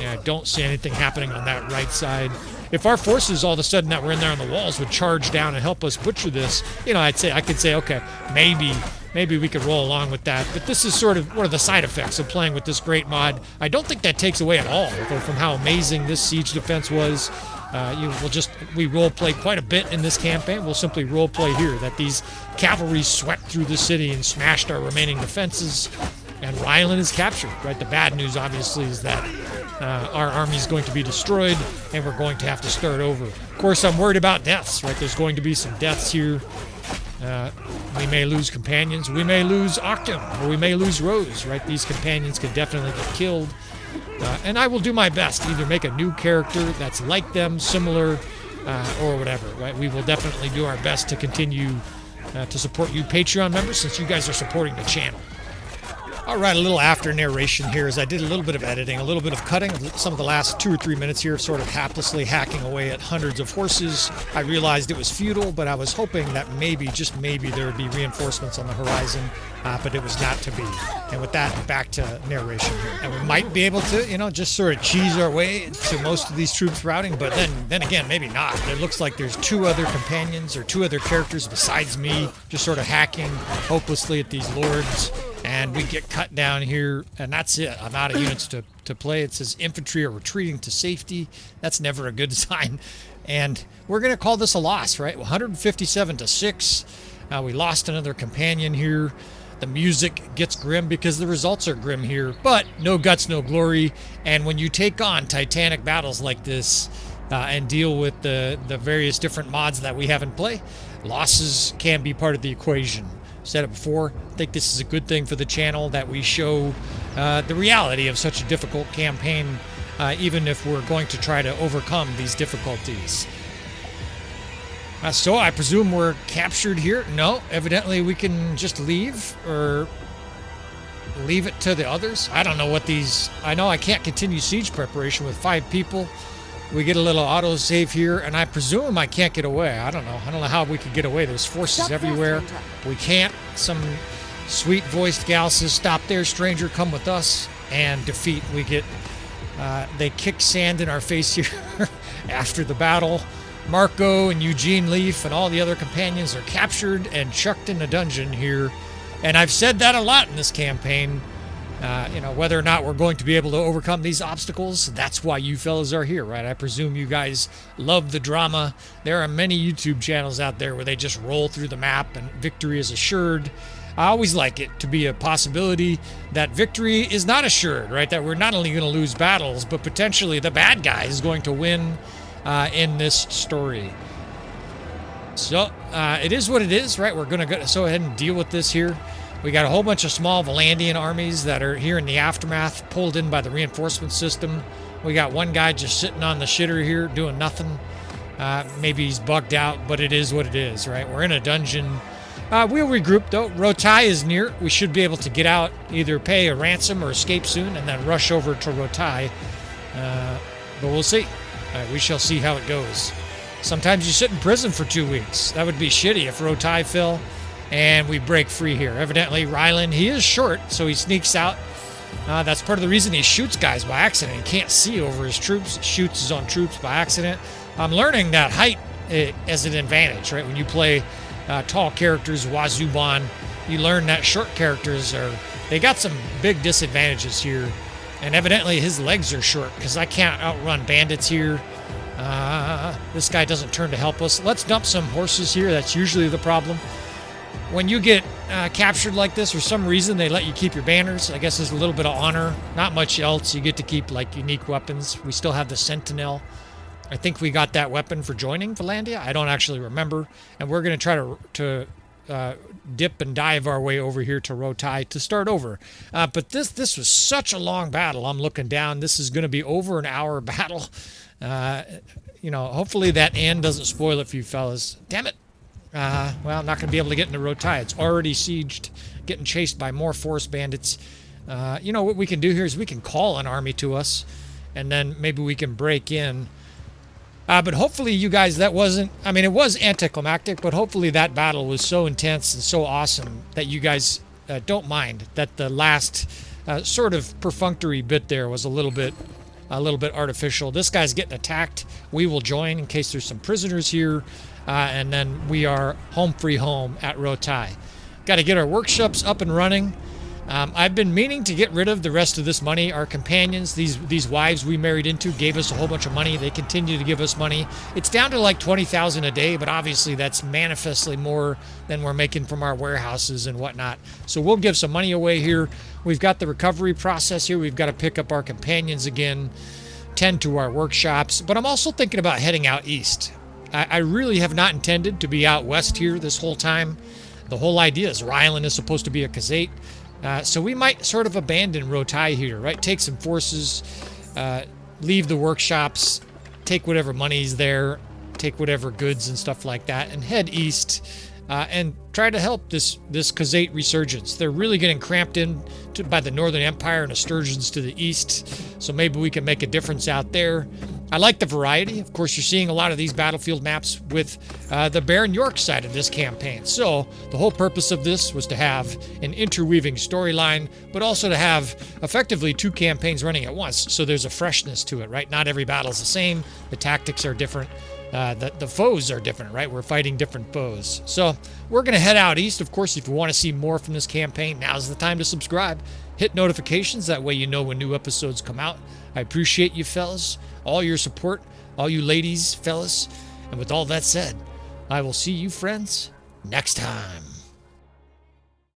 S1: Yeah, I don't see anything happening on that right side. If our forces all of a sudden that were in there on the walls would charge down and help us butcher this, you know, I could say, okay, maybe we could roll along with that. But this is sort of one of the side effects of playing with this great mod. I don't think that takes away at all from how amazing this siege defense was. We role play quite a bit in this campaign. We'll simply role play here that these cavalry swept through the city and smashed our remaining defenses, and Ryland is captured. Right. The bad news, obviously, is that our army is going to be destroyed, and we're going to have to start over. Of course, I'm worried about deaths. Right. There's going to be some deaths here. We may lose companions. We may lose Octum, or we may lose Rose. Right. These companions could definitely get killed. And I will do my best to either make a new character that's like them, similar, or whatever, right? We will definitely do our best to continue to support you Patreon members, since you guys are supporting the channel. All right, a little after narration here as I did a little bit of editing, a little bit of cutting. Some of the last 2 or 3 minutes here, sort of haplessly hacking away at hundreds of horses. I realized it was futile, but I was hoping that maybe, just maybe, there would be reinforcements on the horizon, but it was not to be. And with that, back to narration here. And we might be able to, you know, just sort of cheese our way to most of these troops routing, but then again, maybe not. It looks like there's 2 other companions or 2 other characters besides me, just sort of hacking hopelessly at these lords. And we get cut down here, and that's it. I'm out of units to play. It says infantry are retreating to safety. That's never a good sign. And we're going to call this a loss, right? 157 to 6. We lost another companion here. The music gets grim because the results are grim here. But no guts, no glory. And when you take on titanic battles like this and deal with the various different mods that we have in play, losses can be part of the equation. Said it before, I think this is a good thing for the channel that we show the reality of such a difficult campaign, even if we're going to try to overcome these difficulties. So I presume we're captured here? No, evidently we can just leave or leave it to the others. I don't know what these... I know I can't continue siege preparation with 5 people. We get a little autosave here, and I presume I can't get away. I don't know how we could get away. There's forces everywhere. We can't. Some sweet-voiced gal says, "Stop there, stranger, come with us." And defeat. We get... they kick sand in our face here after the battle. Marco and Eugene Leaf and all the other companions are captured and chucked in a dungeon here. And I've said that a lot in this campaign. You know, whether or not we're going to be able to overcome these obstacles, that's why you fellas are here, right? I presume you guys love the drama. There are many YouTube channels out there where they just roll through the map and victory is assured. I always like it to be a possibility that victory is not assured, right? That we're not only going to lose battles, but potentially the bad guy is going to win in this story. So it is what it is, right? We're going to go ahead and deal with this here. We got a whole bunch of small Vlandian armies that are here in the aftermath, pulled in by the reinforcement system. We got one guy just sitting on the shitter here, doing nothing. Maybe he's bugged out, but it is what it is, right? We're in a dungeon. We'll regroup, though. Rotai is near. We should be able to get out, either pay a ransom or escape soon, and then rush over to Rotai. But we'll see. We shall see how it goes. Sometimes you sit in prison for 2 weeks. That would be shitty if Rotai fell. And we break free here. Evidently, Rylan, he is short, so he sneaks out. That's part of the reason he shoots guys by accident. He can't see over his troops, shoots his own troops by accident. I'm learning that height is an advantage, right? When you play tall characters, Wazuban, you learn that short characters they got some big disadvantages here. And evidently, his legs are short, because I can't outrun bandits here. This guy doesn't turn to help us. Let's dump some horses here. That's usually the problem. When you get captured like this, for some reason, they let you keep your banners. I guess there's a little bit of honor. Not much else. You get to keep, like, unique weapons. We still have the Sentinel. I think we got that weapon for joining Vlandia. I don't actually remember. And we're going to try to dip and dive our way over here to Rotai to start over. But this was such a long battle. I'm looking down. This is going to be over an hour battle. You know, hopefully that end doesn't spoil it for you fellas. Damn it. Well, I'm not going to be able to get into Rotai. It's already sieged, getting chased by more force bandits. You know, what we can do here is we can call an army to us, and then maybe we can break in. But hopefully you guys, that wasn't... I mean, it was anticlimactic, but hopefully that battle was so intense and so awesome that you guys don't mind that the last sort of perfunctory bit there was a little bit artificial. This guy's getting attacked. We will join in case there's some prisoners here. And then we are home free home at Rotai. Got to get our workshops up and running. I've been meaning to get rid of the rest of this money. Our companions, these wives we married into, gave us a whole bunch of money. They continue to give us money. It's down to like 20,000 a day, but obviously that's manifestly more than we're making from our warehouses and whatnot. So we'll give some money away here. We've got the recovery process here. We've got to pick up our companions again, tend to our workshops. But I'm also thinking about heading out east. I really have not intended to be out west here this whole time. The whole idea is Rylan is supposed to be a Khazate. So we might sort of abandon Rotai here, right? Take some forces, leave the workshops, take whatever money's there, take whatever goods and stuff like that, and head east and try try to help this Khazate resurgence. They're really getting cramped in by the Northern Empire and the Sturgians to the east, so maybe we can make a difference out there. I like the variety. Of course, you're seeing a lot of these battlefield maps with the Baron York side of this campaign. So the whole purpose of this was to have an interweaving storyline, but also to have effectively 2 campaigns running at once. So there's a freshness to it, right? Not every battle's the same. The tactics are different. The foes are different, right? We're fighting different foes. So we're going to head out east. Of course, if you want to see more from this campaign, now's the time to subscribe. Hit notifications. That way you know when new episodes come out. I appreciate you fellas, all your support, all you ladies, fellas. And with all that said, I will see you friends next time.